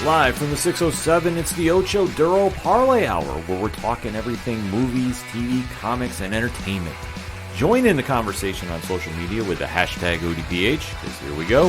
Live from the 607, it's the Ocho Duro Parlay Hour, where we're talking everything movies, TV, comics, and entertainment. Join in the conversation on social media with the hashtag ODPH, because here we go.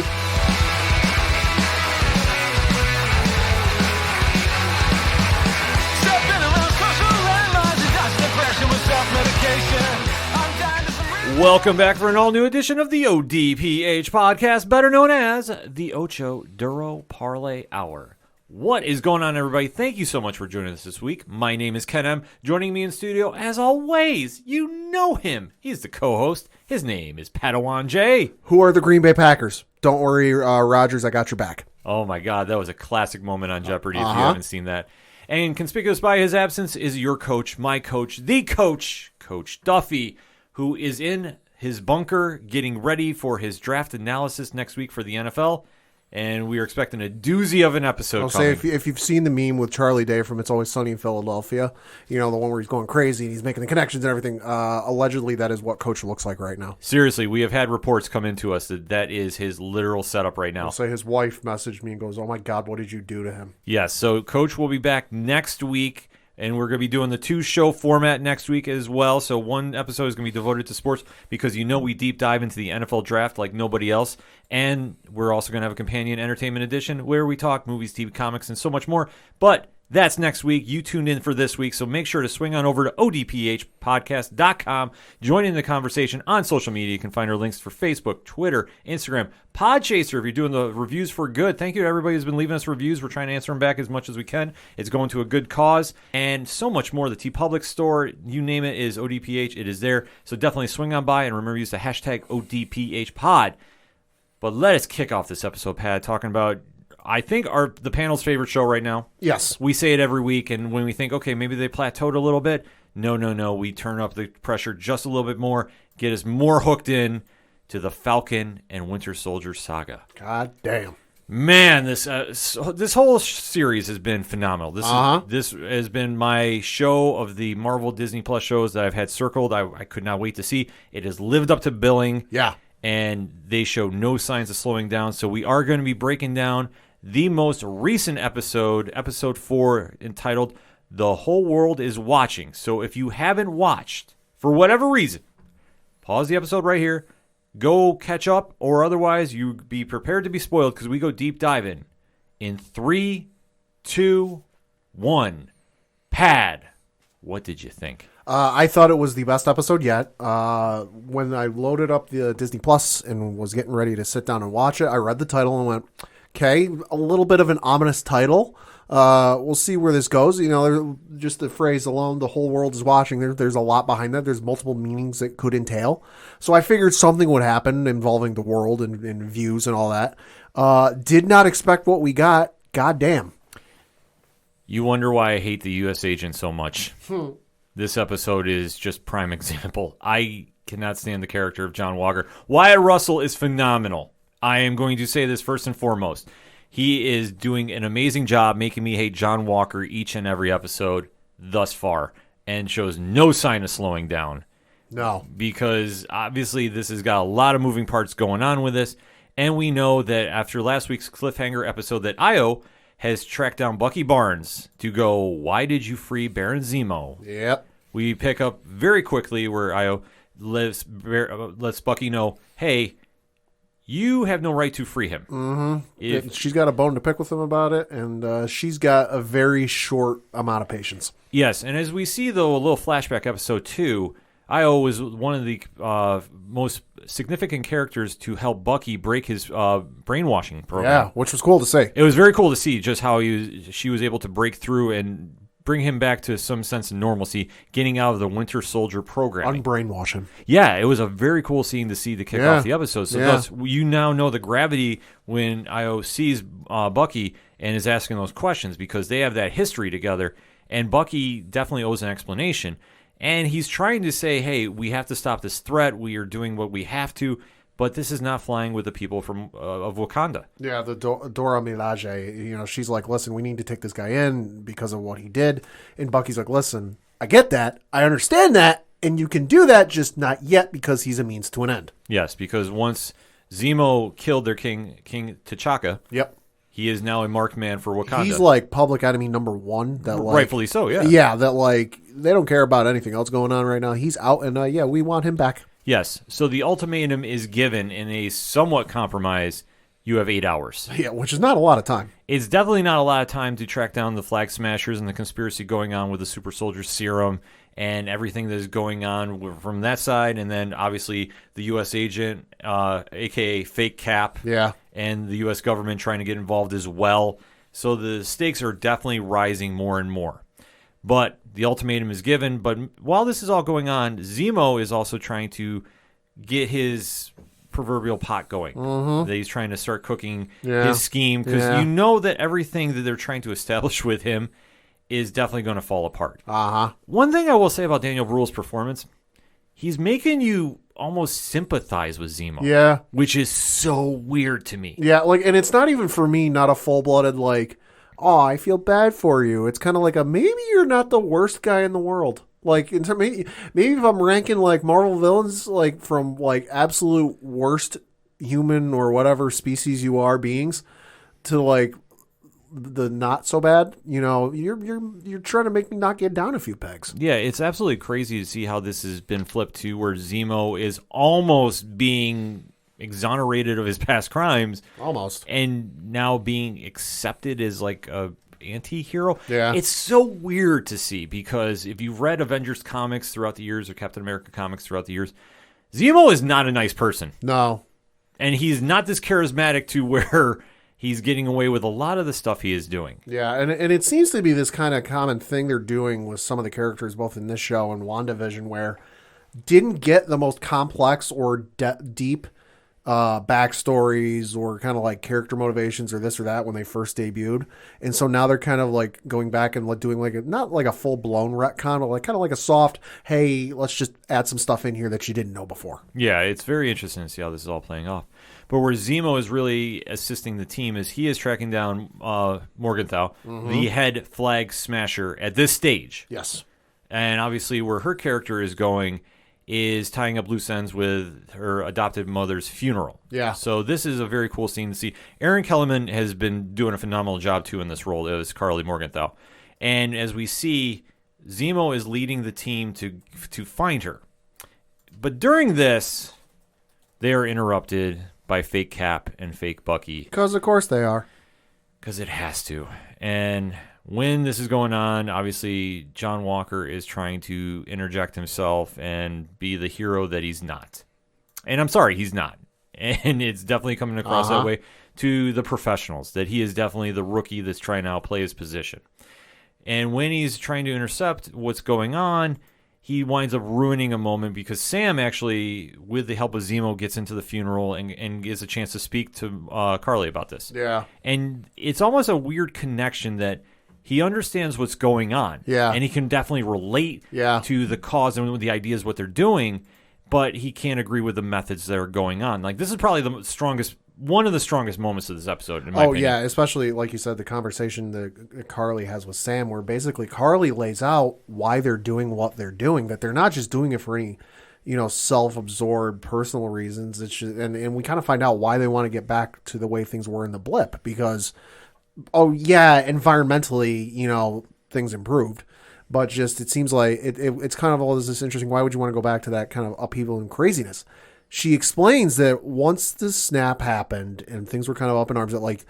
Welcome back for an all-new edition of the ODPH podcast, better known as the Ocho Duro Parlay Hour. What is going on, everybody? Thank you so much for joining us this week. My name is Ken M. Joining me in studio, as always, you know him. He's the co-host. His name is Padawan J. Who are the Green Bay Packers? Don't worry, Rodgers, I got your back. Oh my God, that was a classic moment on Jeopardy if you haven't seen that. And conspicuous by his absence is your coach, my coach, the coach, Coach Duffy, who is in his bunker getting ready for his draft analysis next week for the NFL. And we are expecting a doozy of an episode coming. Say, if you've seen the meme with Charlie Day from It's Always Sunny in Philadelphia, you know, the one where he's going crazy and he's making the connections and everything, allegedly that is what Coach looks like right now. Seriously, we have had reports come into us that is his literal setup right now. I'll say his wife messaged me and goes, oh my God, what did you do to him? Yes, so Coach will be back next week. And we're going to be doing the two-show format next week as well. So one episode is going to be devoted to sports because you know we deep dive into the NFL draft like nobody else. And we're also going to have a companion entertainment edition where we talk movies, TV, comics, and so much more. But that's next week. You tuned in for this week, so make sure to swing on over to odphpodcast.com. Join in the conversation on social media. You can find our links for Facebook, Twitter, Instagram, Podchaser if you're doing the reviews for good. Thank you to everybody who's been leaving us reviews. We're trying to answer them back as much as we can. It's going to a good cause. And so much more. The TeePublic store, you name it, is ODPH. It is there. So definitely swing on by and remember to use the hashtag ODPHpod. But let us kick off this episode, Pat, talking about I think the panel's favorite show right now. Yes. We say it every week, and when we think, okay, maybe they plateaued a little bit, no. We turn up the pressure just a little bit more, get us more hooked in to the Falcon and Winter Soldier saga. God damn. Man, this whole series has been phenomenal. This has been my show of the Marvel Disney Plus shows that I've had circled. I could not wait to see. It has lived up to billing. Yeah. And they show no signs of slowing down. So we are going to be breaking down the most recent episode 4, entitled The Whole World is Watching. So if you haven't watched, for whatever reason, pause the episode right here, go catch up, or otherwise you be prepared to be spoiled because we go deep diving in 3, 2, 1. Pad, what did you think? I thought it was the best episode yet. When I loaded up the Disney Plus and was getting ready to sit down and watch it, I read the title and went, okay, a little bit of an ominous title. We'll see where this goes. You know, just the phrase alone, the whole world is watching. There's a lot behind that. There's multiple meanings that could entail. So I figured something would happen involving the world and views and all that. Did not expect what we got. God damn. You wonder why I hate the U.S. agent so much. This episode is just prime example. I cannot stand the character of John Walker. Wyatt Russell is phenomenal. I am going to say this first and foremost. He is doing an amazing job making me hate John Walker each and every episode thus far and shows no sign of slowing down. No. Because obviously this has got a lot of moving parts going on with this, and we know that after last week's cliffhanger episode that Io has tracked down Bucky Barnes to go, why did you free Baron Zemo? Yep. We pick up very quickly where Io lets Bucky know, hey, you have no right to free him. Mm-hmm. She's got a bone to pick with him about it, and she's got a very short amount of patience. Yes, and as we see, though, a little flashback episode 2, Io was one of the most significant characters to help Bucky break his brainwashing program. Yeah, which was cool to see. It was very cool to see just how she was able to break through and bring him back to some sense of normalcy, getting out of the Winter Soldier program. Unbrainwash him. Yeah, it was a very cool scene to see to kick off the episode. So thus, you now know the gravity when Io sees Bucky and is asking those questions because they have that history together, and Bucky definitely owes an explanation. And he's trying to say, hey, we have to stop this threat. We are doing what we have to. But this is not flying with the people from of Wakanda. Yeah, the Dora Milaje, you know, she's like, listen, we need to take this guy in because of what he did. And Bucky's like, listen, I get that. I understand that. And you can do that, just not yet because he's a means to an end. Yes, because once Zemo killed their king T'Chaka, He is now a marked man for Wakanda. He's like public enemy number one. That like, rightfully so, yeah. Yeah, that like they don't care about anything else going on right now. He's out, and yeah, we want him back. Yes. So the ultimatum is given in a somewhat compromise. You have 8 hours. Yeah, which is not a lot of time. It's definitely not a lot of time to track down the Flag Smashers and the conspiracy going on with the Super Soldier Serum and everything that is going on from that side. And then, obviously, the U.S. agent, a.k.a. Fake Cap, and the U.S. government trying to get involved as well. So the stakes are definitely rising more and more. But the ultimatum is given. But while this is all going on, Zemo is also trying to get his proverbial pot going. That he's trying to start cooking his scheme, because you know that everything that they're trying to establish with him is definitely going to fall apart. One thing I will say about Daniel Bruhl's performance, he's making you almost sympathize with Zemo. Which is so weird to me. Like, and it's not even for me, not a full-blooded like, oh, I feel bad for you. It's kind of like a, maybe you're not the worst guy in the world. Like, maybe if I'm ranking like Marvel villains, like from like absolute worst human or whatever species you are beings to like the not so bad, you know, you're trying to make me not get down a few pegs. Yeah, it's absolutely crazy to see how this has been flipped to where Zemo is almost being exonerated of his past crimes, and now being accepted as like a anti-hero. It's so weird to see, because if you've read Avengers comics throughout the years or Captain America comics throughout the years, Zemo is not a nice person. No. And he's not this charismatic to where he's getting away with a lot of the stuff he is doing. Yeah, and it seems to be this kind of common thing they're doing with some of the characters both in this show and WandaVision, where didn't get the most complex or deep backstories or kind of like character motivations or this or that when they first debuted, and so now they're kind of like going back and doing like not like a full blown retcon, but like kind of like a soft, hey, let's just add some stuff in here that you didn't know before. Yeah, it's very interesting to see how this is all playing off. But where Zemo is really assisting the team is he is tracking down Morgenthau, the head Flag Smasher at this stage. Yes, and obviously where her character is going is tying up loose ends with her adopted mother's funeral. Yeah. So this is a very cool scene to see. Aaron Kellerman has been doing a phenomenal job, too, in this role as Carly Morgenthau. And as we see, Zemo is leading the team to find her. But during this, they are interrupted by Fake Cap and Fake Bucky. Because, of course, they are. Because it has to. And when this is going on, obviously, John Walker is trying to interject himself and be the hero that he's not. And I'm sorry, he's not. And it's definitely coming across that way to the professionals, that he is definitely the rookie that's trying to outplay his position. And when he's trying to intercept what's going on, he winds up ruining a moment because Sam actually, with the help of Zemo, gets into the funeral and gets a chance to speak to Carly about this. Yeah. And it's almost a weird connection that he understands what's going on. Yeah. And he can definitely relate to the cause and the ideas, what they're doing, but he can't agree with the methods that are going on. Like, this is probably one of the strongest moments of this episode, in my opinion. Yeah, especially, like you said, the conversation that Carly has with Sam, where basically Carly lays out why they're doing what they're doing, that they're not just doing it for any, self-absorbed personal reasons. It's just, and we kind of find out why they want to get back to the way things were in the blip, because environmentally, things improved, but just it seems like it's kind of all this interesting. Why would you want to go back to that kind of upheaval and craziness? She explains that once the snap happened and things were kind of up in arms, that like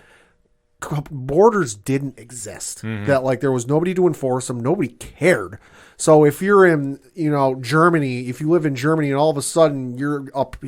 borders didn't exist, that like there was nobody to enforce them, nobody cared. So if you're in Germany, if you live in Germany and all of a sudden you're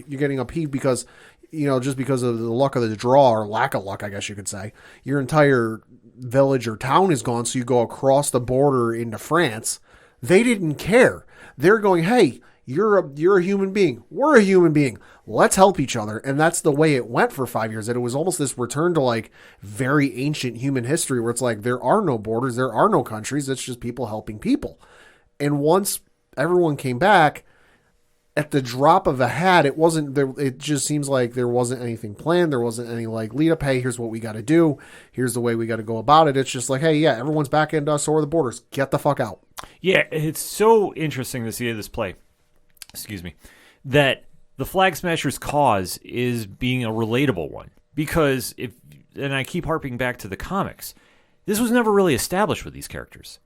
getting upheaved because just because of the luck of the draw or lack of luck, I guess you could say, your entire village or town is gone. So you go across the border into France. They didn't care. They're going, hey, you're a human being. We're a human being. Let's help each other. And that's the way it went for 5 years. That it was almost this return to like very ancient human history where it's like, there are no borders. There are no countries. It's just people helping people. And once everyone came back, at the drop of a hat, it wasn't there. It just seems like there wasn't anything planned. There wasn't any like lead up. Hey, here's what we got to do. Here's the way we got to go about it. It's just like, hey, yeah, everyone's back into us or the borders. Get the fuck out. Yeah, it's so interesting to see this play. Excuse me. That the Flag Smashers cause is being a relatable one, because if and I keep harping back to the comics, this was never really established with these characters.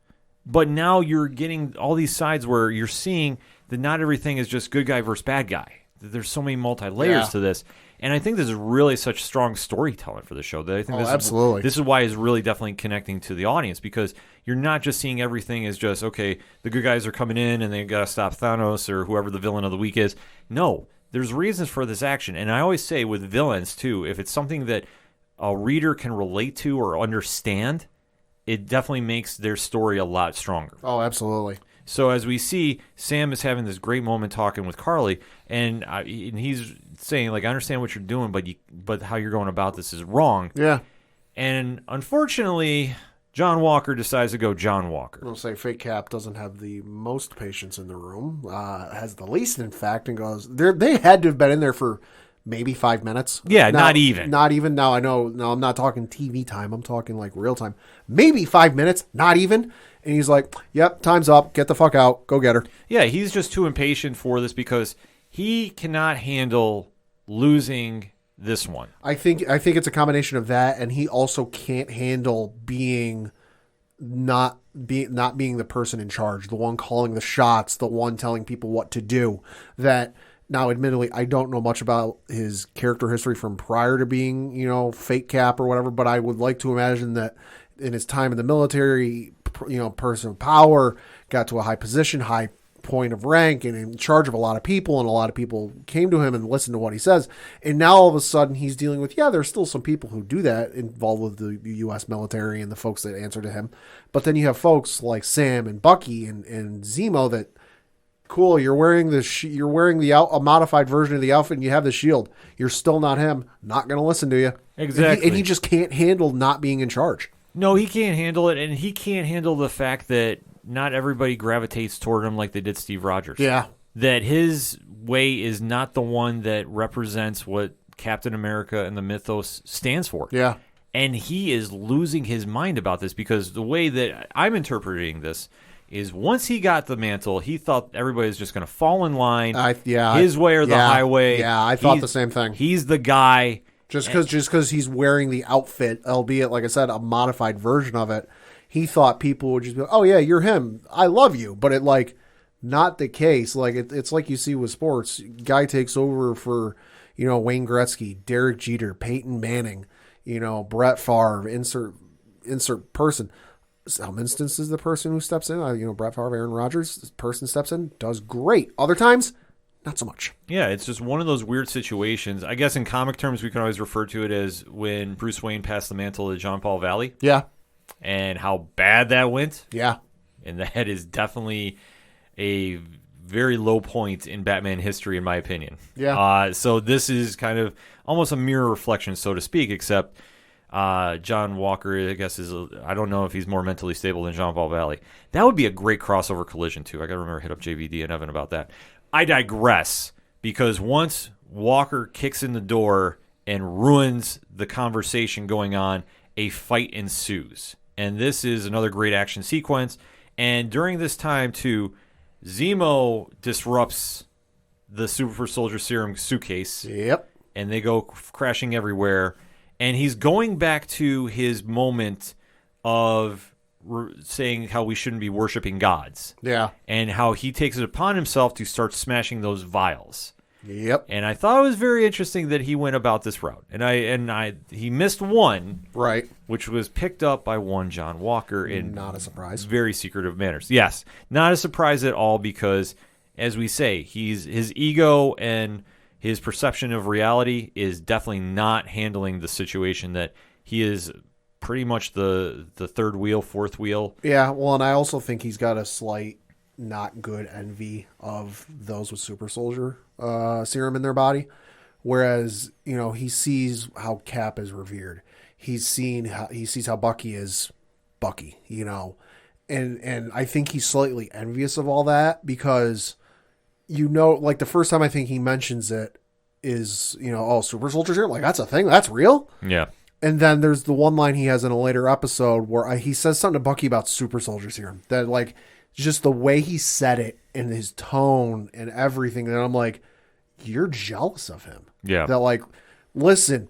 But now you're getting all these sides where you're seeing that not everything is just good guy versus bad guy. There's so many multi-layers to this. And I think this is really such strong storytelling for the show that I think absolutely. This is why it's really definitely connecting to the audience, because you're not just seeing everything as just, okay, the good guys are coming in and they got to stop Thanos or whoever the villain of the week is. No, there's reasons for this action. And I always say with villains, too, if it's something that a reader can relate to or understand, it definitely makes their story a lot stronger. Oh, absolutely. So as we see, Sam is having this great moment talking with Carly, and he's saying, like, I understand what you're doing, but how you're going about this is wrong. Yeah. And unfortunately, John Walker decides to go John Walker. I'll say Fake Cap doesn't have the most patience in the room, has the least, in fact, and goes, they had to have been in there for maybe 5 minutes. Yeah, now, not even. Not even. Now, I know, no, I'm not talking TV time. I'm talking like real time. Maybe 5 minutes, not even. And he's like, yep, time's up. Get the fuck out. Go get her. Yeah, he's just too impatient for this because he cannot handle losing this one. I think it's a combination of that, and he also can't handle being not being the person in charge, the one calling the shots, the one telling people what to do. That now, admittedly, I don't know much about his character history from prior to being, Fake Cap or whatever, but I would like to imagine that in his time in the military, person of power, got to a high position, high point of rank, and in charge of a lot of people, and a lot of people came to him and listened to what he says. And now all of a sudden he's dealing with, there's still some people who do that involved with the U.S. military and the folks that answer to him. But then you have folks like Sam and Bucky and Zemo that, cool, you're wearing a modified version of the outfit and you have the shield. You're still not him. Not going to listen to you. Exactly. And he just can't handle not being in charge. No, he can't handle it, and he can't handle the fact that not everybody gravitates toward him like they did Steve Rogers. Yeah. That his way is not the one that represents what Captain America and the mythos stands for. Yeah. And he is losing his mind about this because the way that I'm interpreting this is once he got the mantle, he thought everybody was just going to fall in line, his way or the highway. Yeah, I thought the same thing. He's the guy. Just because he's wearing the outfit, albeit, like I said, a modified version of it, he thought people would just be like, oh, yeah, you're him. I love you. But not the case. Like, it's like you see with sports. Guy takes over for, Wayne Gretzky, Derek Jeter, Peyton Manning, Brett Favre, insert person. Some instances, the person who steps in, Brett Favre, Aaron Rodgers, this person steps in, does great. Other times, not so much. Yeah, it's just one of those weird situations. I guess in comic terms, we can always refer to it as when Bruce Wayne passed the mantle to John Paul Valley. Yeah. And how bad that went. Yeah. And that is definitely a very low point in Batman history, in my opinion. Yeah. So this is kind of almost a mirror reflection, so to speak, except John Walker, I guess, I don't know if he's more mentally stable than John Paul Valley. That would be a great crossover collision, too. I got to remember hit up JVD and Evan about that. I digress, because once Walker kicks in the door and ruins the conversation going on, a fight ensues. And this is another great action sequence. And during this time, too, Zemo disrupts the Super Soldier Serum suitcase. Yep. And they go crashing everywhere. And he's going back to his moment of saying how we shouldn't be worshiping gods. Yeah. And how he takes it upon himself to start smashing those vials. Yep. And I thought it was very interesting that he went about this route. And he missed one. Right. Which was picked up by one John Walker in not a surprise. Very secretive manners. Yes. Not a surprise at all because, as we say, his ego and his perception of reality is definitely not handling the situation that he is pretty much the third wheel, fourth wheel. Yeah, well, and I also think he's got a slight not good envy of those with super soldier serum in their body. Whereas, he sees how Cap is revered. He sees how Bucky is Bucky, And I think he's slightly envious of all that because, like the first time I think he mentions it is, super soldier serum? Like, that's a thing? That's real? Yeah. And then there's the one line he has in a later episode where he says something to Bucky about super soldier serum. That, like, just the way he said it and his tone and everything. And I'm like, you're jealous of him. Yeah. That, like, listen,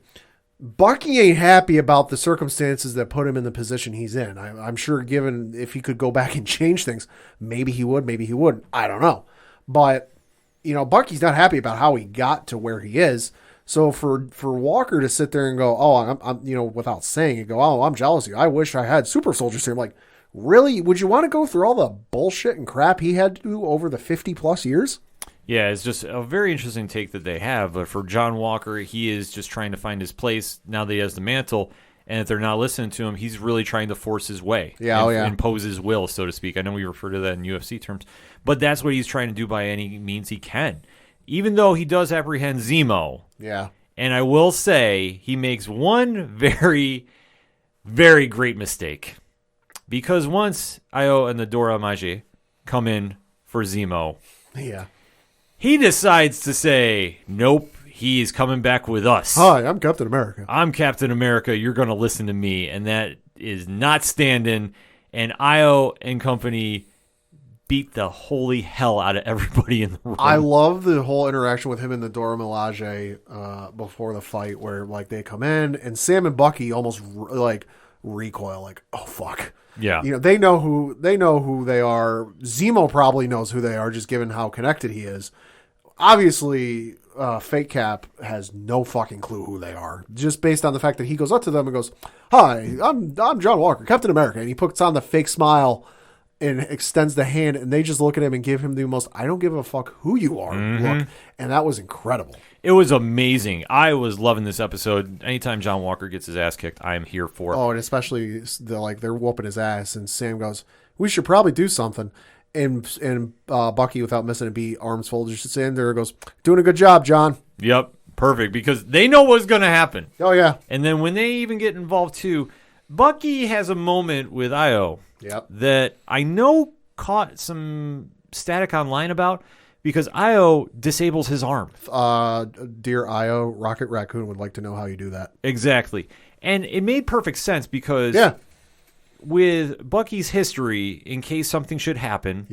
Bucky ain't happy about the circumstances that put him in the position he's in. I'm sure given if he could go back and change things, maybe he would, maybe he wouldn't. I don't know. But, Bucky's not happy about how he got to where he is. So for Walker to sit there and go, oh, I'm without saying it, go, oh, I'm jealous of you. I wish I had super soldier serum. Like, really? Would you want to go through all the bullshit and crap he had to do over the 50 plus years? Yeah, it's just a very interesting take that they have. But for John Walker, he is just trying to find his place now that he has the mantle. And if they're not listening to him, he's really trying to force his way. Yeah, impose his will, so to speak. I know we refer to that in UFC terms. But that's what he's trying to do by any means he can. Even though he does apprehend Zemo. Yeah. And I will say he makes one very, very great mistake. Because once Io and the Dora Milaje come in for Zemo. Yeah. He decides to say, nope, he is coming back with us. Hi, I'm Captain America. I'm Captain America. You're going to listen to me. And that is not standing. And Io and company beat the holy hell out of everybody in the room. I love the whole interaction with him and the Dora Milaje before the fight where like they come in and Sam and Bucky almost recoil like, oh, fuck. Yeah. They know who they are. Zemo probably knows who they are just given how connected he is. Obviously, Fake Cap has no fucking clue who they are, just based on the fact that he goes up to them and goes, "Hi, I'm John Walker, Captain America," and he puts on the fake smile and extends the hand, and they just look at him and give him the most "I don't give a fuck who you are" look, and that was incredible. It was amazing. I was loving this episode. Anytime John Walker gets his ass kicked, I am here for it. Oh, and especially they're whooping his ass, and Sam goes, "We should probably do something." And Bucky, without missing a beat, arms folded, just in there, goes, "Doing a good job, John." Yep, perfect, because they know what's going to happen. Oh, yeah. And then when they even get involved, too, Bucky has a moment with Io that I know caught some static online about because Io disables his arm. Dear Io, Rocket Raccoon would like to know how you do that. Exactly. And it made perfect sense because... Yeah. With Bucky's history, in case something should happen,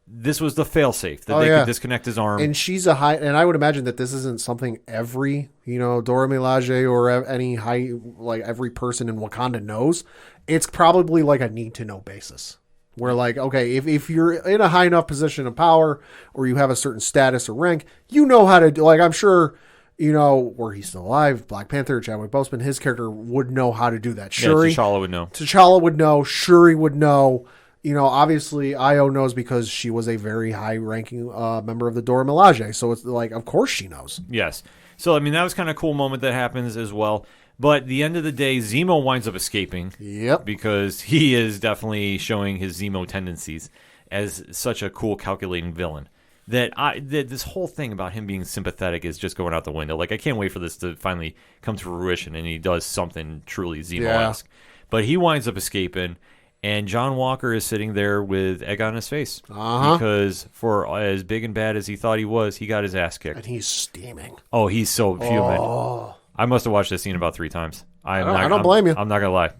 this was the failsafe that they could disconnect his arm. And she's and I would imagine that this isn't something every, Dora Milaje or any every person in Wakanda knows. It's probably like a need to know basis. Where okay, if you're in a high enough position of power or you have a certain status or rank, you know how to do. I'm sure. Were he still alive, Black Panther, Chadwick Boseman, his character would know how to do that. Shuri, T'Challa would know. T'Challa would know. Shuri would know. Obviously, Io knows because she was a very high-ranking member of the Dora Milaje. So it's of course she knows. Yes. So, that was kind of a cool moment that happens as well. But at the end of the day, Zemo winds up escaping. Yep. Because he is definitely showing his Zemo tendencies as such a cool, calculating villain. That this whole thing about him being sympathetic is just going out the window. I can't wait for this to finally come to fruition, and he does something truly Zemo-esque. But he winds up escaping, and John Walker is sitting there with egg on his face. Because for as big and bad as he thought he was, he got his ass kicked. And he's steaming. Oh, he's so fuming. I must have watched this scene about 3 times. I don't blame you. I'm not going to lie.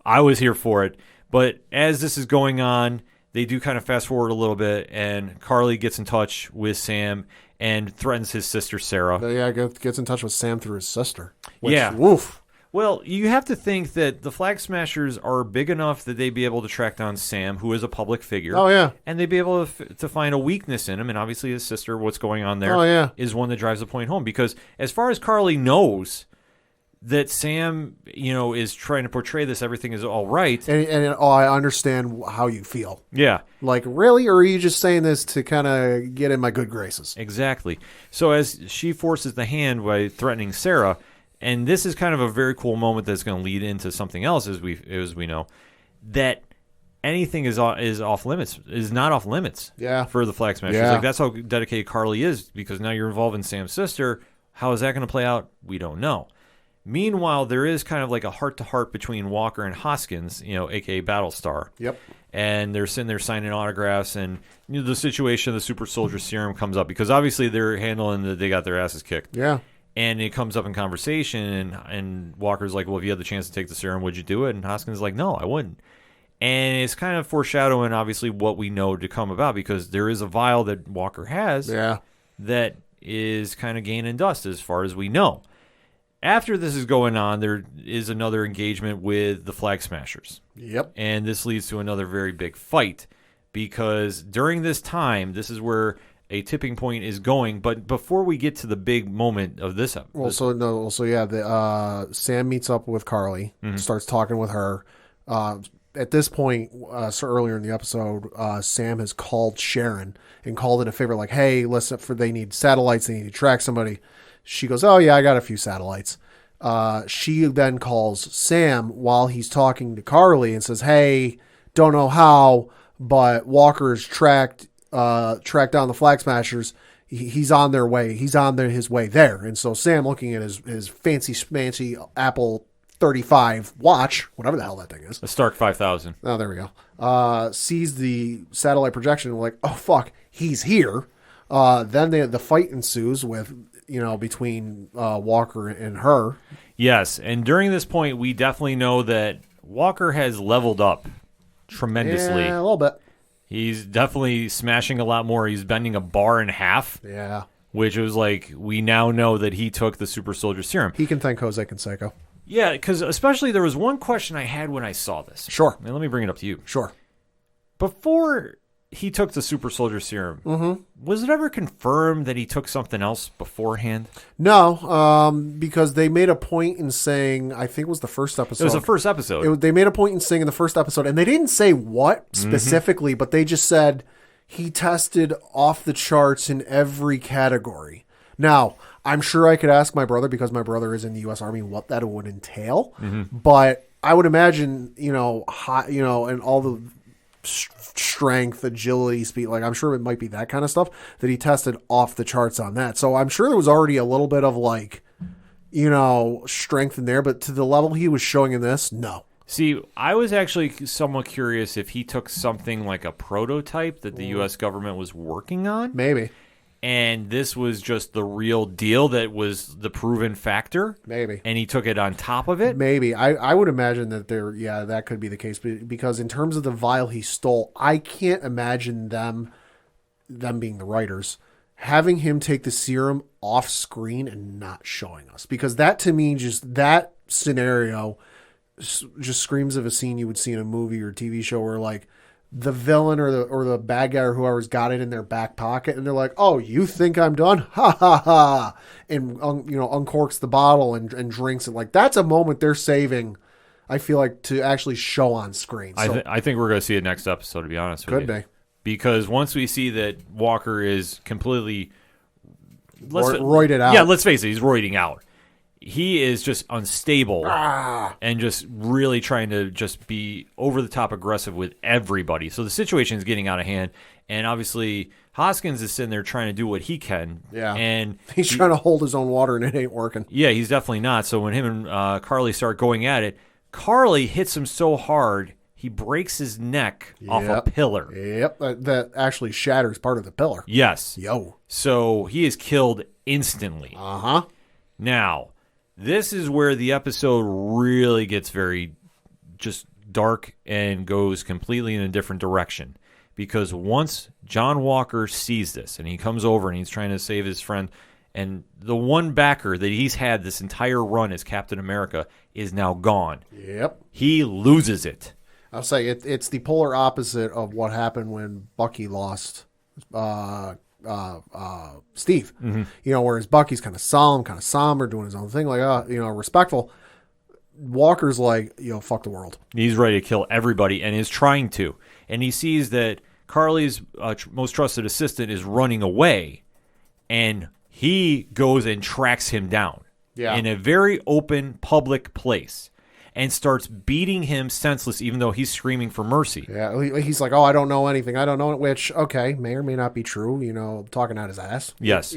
I was here for it. But as this is going on... They do kind of fast forward a little bit, and Carly gets in touch with Sam and threatens his sister, Sarah. Yeah, gets in touch with Sam through his sister. Woof. Well, you have to think that the Flag Smashers are big enough that they'd be able to track down Sam, who is a public figure. Oh, yeah. And they'd be able to find a weakness in him, and obviously his sister, what's going on there, is one that drives the point home. Because as far as Carly knows... that Sam, is trying to portray this, everything is all right. And I understand how you feel. Yeah. Really? Or are you just saying this to kind of get in my good graces? Exactly. So as she forces the hand by threatening Sarah, and this is kind of a very cool moment that's going to lead into something else, as we know, that anything is off limits, is not off limits for the Flag Smashers. Yeah. That's how dedicated Carly is, because now you're involved in Sam's sister. How is that going to play out? We don't know. Meanwhile, there is kind of like a heart-to-heart between Walker and Hoskins, a.k.a. Battlestar. Yep. And they're sitting there signing autographs, and the situation of the super soldier serum comes up, because obviously they're handling they got their asses kicked. Yeah. And it comes up in conversation, and Walker's like, well, if you had the chance to take the serum, would you do it? And Hoskins is like, no, I wouldn't. And it's kind of foreshadowing, obviously, what we know to come about, because there is a vial that Walker has that is kind of gaining dust as far as we know. After this is going on, there is another engagement with the Flag Smashers. Yep. And this leads to another very big fight because during this time, this is where a tipping point is going. But before we get to the big moment of this episode. Sam meets up with Carly, starts talking with her. At this point, so earlier in the episode, Sam has called Sharon and called in a favor like, hey, listen, they need satellites, they need to track somebody. She goes, oh, yeah, I got a few satellites. She then calls Sam while he's talking to Carly and says, hey, don't know how, but Walker's tracked down the Flag Smashers. He's on their way. He's on his way there. And so Sam, looking at his fancy schmancy Apple 35 watch, whatever the hell that thing is. A Stark 5000. Oh, there we go. Sees the satellite projection and like, oh, fuck, he's here. Then the fight ensues with, between Walker and her. Yes, and during this point, we definitely know that Walker has leveled up tremendously. Yeah, a little bit. He's definitely smashing a lot more. He's bending a bar in half. Yeah. Which was like, we now know that he took the Super Soldier Serum. He can thank Jose Canseco. Yeah, because especially there was one question I had when I saw this. Sure. Now, let me bring it up to you. Sure. Before he took the Super Soldier Serum, was it ever confirmed that he took something else beforehand? No, because they made a point in saying, I think it was the first episode. It was the first episode. They made a point in saying in the first episode, and they didn't say what specifically, but they just said he tested off the charts in every category. Now, I'm sure I could ask my brother, because my brother is in the U.S. Army, what that would entail. But I would imagine, and all the strength, agility, speed, like I'm sure it might be that kind of stuff that he tested off the charts on that. So I'm sure there was already a little bit of strength in there, but to the level he was showing in this, no. See, I was actually somewhat curious if he took something like a prototype that the U.S. government was working on. Maybe. And this was just the real deal that was the proven factor. Maybe. And he took it on top of it. Maybe. I would imagine that that could be the case. Because in terms of the vial he stole, I can't imagine them being the writers, having him take the serum off screen and not showing us. Because that, to me, just that scenario just screams of a scene you would see in a movie or TV show where, like, the villain or the bad guy or whoever's got it in their back pocket, and they're like, "Oh, you think I'm done? Ha ha ha!" And uncorks the bottle and drinks it. Like, that's a moment they're saving, I feel like, to actually show on screen. So, I think we're going to see it next episode, to be honest with you. Could be. Because once we see that Walker is completely roided out. Yeah, let's face it, he's roiding out. He is just unstable and just really trying to just be over-the-top aggressive with everybody. So the situation is getting out of hand. And obviously, Hoskins is sitting there trying to do what he can. Yeah. And he's trying to hold his own water, and it ain't working. Yeah, he's definitely not. So when him and Carly start going at it, Carly hits him so hard, he breaks his neck off a pillar. Yep, that actually shatters part of the pillar. Yes. Yo. So he is killed instantly. Uh-huh. Now, this is where the episode really gets very just dark and goes completely in a different direction. Because once John Walker sees this and he comes over and he's trying to save his friend, and the one backer that he's had this entire run as Captain America is now gone. Yep. He loses it. I'll say it's the polar opposite of what happened when Bucky lost Steve. Whereas Bucky's kind of solemn, kind of somber, doing his own thing, like respectful. Walker's like, fuck the world. He's ready to kill everybody and is trying to. And he sees that Carly's most trusted assistant is running away, and he goes and tracks him down in a very open public place and starts beating him senseless, even though he's screaming for mercy. Yeah, he's like, oh, I don't know anything. I don't know it, which, okay, may or may not be true, talking out his ass. Yes.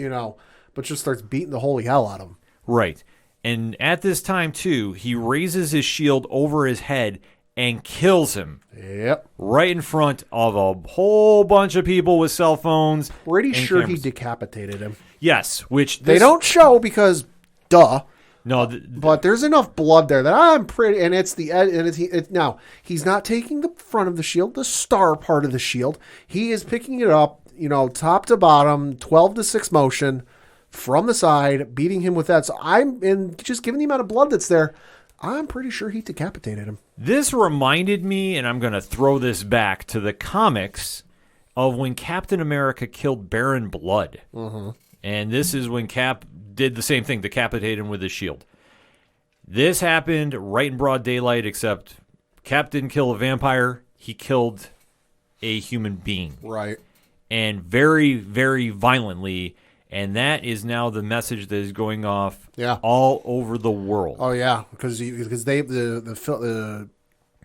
But just starts beating the holy hell out of him. Right. And at this time, too, he raises his shield over his head and kills him. Yep. Right in front of a whole bunch of people with cell phones. Pretty sure he decapitated him. Yes, which... They don't show because, duh. No, but there's enough blood there that I'm pretty, and now he's not taking the front of the shield, the star part of the shield. He is picking it up, top to bottom, 12 to 6 motion, from the side, beating him with that. So and just given the amount of blood that's there, I'm pretty sure he decapitated him. This reminded me, and I'm going to throw this back to the comics, of when Captain America killed Baron Blood. Mm-hmm. And this is when Cap did the same thing, decapitated him with his shield. This happened right in broad daylight, except Cap didn't kill a vampire. He killed a human being. Right. And very, very violently. And that is now the message that is going off all over the world. Oh, yeah. Because the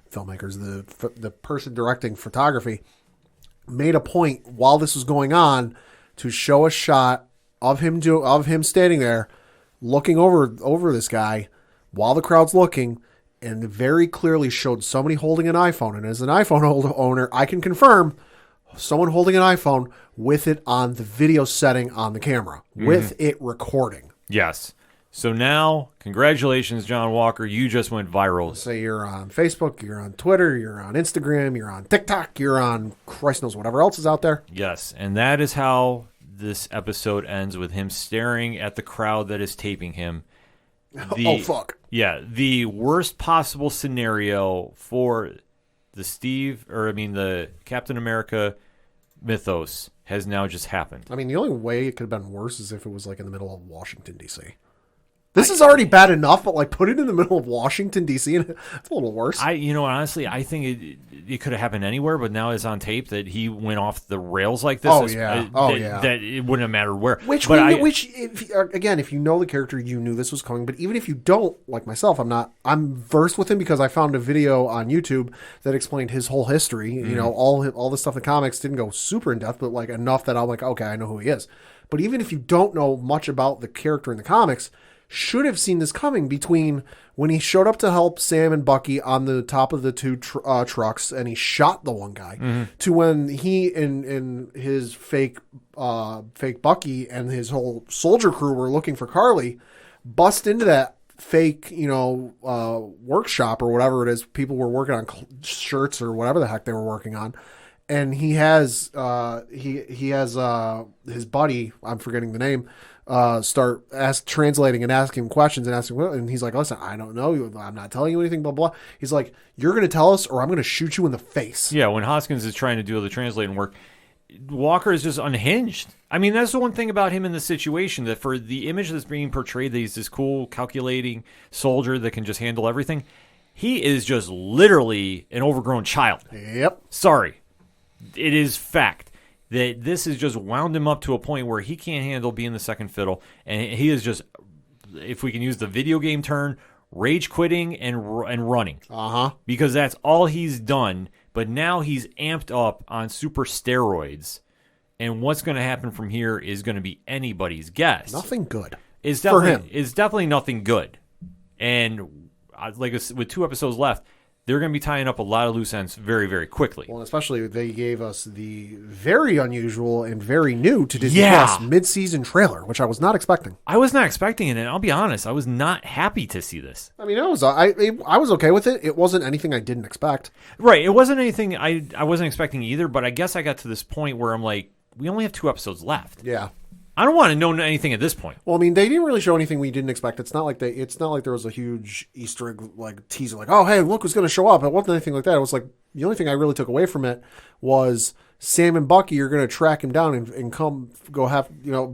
filmmakers, the person directing photography, made a point while this was going on to show a shot of him standing there looking over this guy while the crowd's looking, and very clearly showed somebody holding an iPhone. And as an iPhone owner, I can confirm someone holding an iPhone with it on the video setting on the camera, with it recording. Yes. So now, congratulations, John Walker. You just went viral. Say you're on Facebook, you're on Twitter, you're on Instagram, you're on TikTok, you're on Christ knows whatever else is out there. Yes, and that is how this episode ends, with him staring at the crowd that is taping him. Oh, fuck. Yeah, the worst possible scenario for the Captain America mythos has now just happened. I mean, the only way it could have been worse is if it was like in the middle of Washington, D.C. This is already bad enough, but like put it in the middle of Washington, D.C. and it's a little worse. Honestly, I think it could have happened anywhere, but now it's on tape that he went off the rails like this. That it wouldn't have mattered where. If you know the character, you knew this was coming. But even if you don't, like myself, I'm versed with him because I found a video on YouTube that explained his whole history. Mm-hmm. You know, all the stuff in the comics didn't go super in depth, but like enough that I'm like, okay, I know who he is. But even if you don't know much about the character in the comics, should have seen this coming between when he showed up to help Sam and Bucky on the top of the two trucks and he shot the one guy, to when he and his fake Bucky and his whole soldier crew were looking for Carly, bust into that fake, workshop or whatever it is. People were working on shirts or whatever the heck they were working on. And he has his buddy, I'm forgetting the name, translating and asking him questions and he's like, listen, I don't know, I'm not telling you anything, blah blah. He's like, you're going to tell us or I'm going to shoot you in the face. Yeah, when Hoskins is trying to do the translating work, Walker is just unhinged. I mean, that's the one thing about him in this situation, that for the image that's being portrayed, that he's this cool, calculating soldier that can just handle everything, he is just literally an overgrown child. Yep. Sorry. It is fact that this has just wound him up to a point where he can't handle being the second fiddle, and he is just, if we can use the video game term, rage quitting and running. Because that's all he's done, but now he's amped up on super steroids, and what's going to happen from here is going to be anybody's guess. Nothing good. It's definitely nothing good. And like with 2 episodes left, they're going to be tying up a lot of loose ends very, very quickly. Well, especially they gave us the very unusual and very new to Disney Plus mid-season trailer, which I was not expecting. I was not expecting it, and I'll be honest, I was not happy to see this. I mean, I was okay with it. It wasn't anything I didn't expect. Right, it wasn't anything I wasn't expecting either, but I guess I got to this point where I'm like, we only have 2 episodes left. Yeah. I don't want to know anything at this point. Well, I mean, they didn't really show anything we didn't expect. It's not like there was a huge Easter egg like teaser, like, oh hey, look who's going to show up. It wasn't anything like that. It was like the only thing I really took away from it was Sam and Bucky are going to track him down and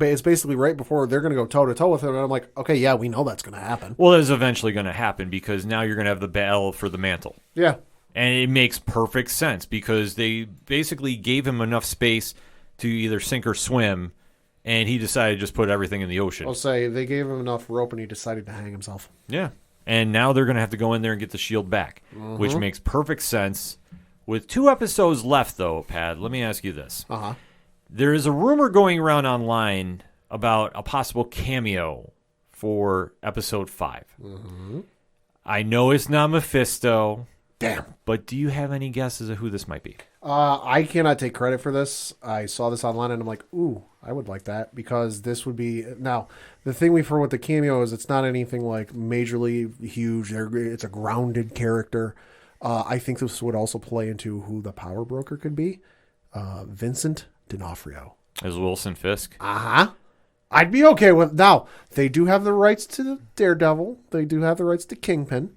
it's basically right before they're going to go toe to toe with him. And I'm like, okay, yeah, we know that's going to happen. Well, it's eventually going to happen because now you're going to have the battle for the mantle. Yeah, and it makes perfect sense because they basically gave him enough space to either sink or swim. And he decided to just put everything in the ocean. I'll say they gave him enough rope and he decided to hang himself. Yeah. And now they're going to have to go in there and get the shield back, which makes perfect sense. With 2 episodes left, though, Pat, let me ask you this. There is a rumor going around online about a possible cameo for episode 5. I know it's not Mephisto. Damn. But do you have any guesses of who this might be? I cannot take credit for this. I saw this online and I'm like, ooh, I would like that because this would be... Now, the thing we've heard with the cameo is it's not anything like majorly huge. It's a grounded character. I think this would also play into who the power broker could be. Vincent D'Onofrio. As Wilson Fisk? I I'd be okay with now. They do have the rights to the Daredevil. They do have the rights to Kingpin.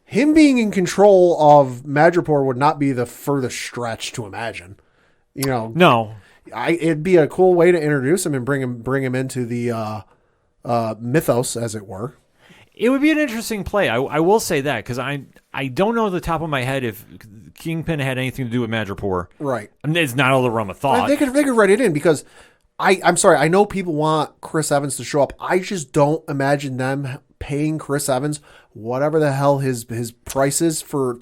Him being in control of Madripoor would not be the furthest stretch to imagine. No. It'd be a cool way to introduce him and bring him into the mythos, as it were. It would be an interesting play. I will say that because I don't know at the top of my head if Kingpin had anything to do with Madripoor. Right. I mean, it's not all the realm of thought. They could write it in because I'm sorry. I know people want Chris Evans to show up. I just don't imagine them paying Chris Evans whatever the hell his price is for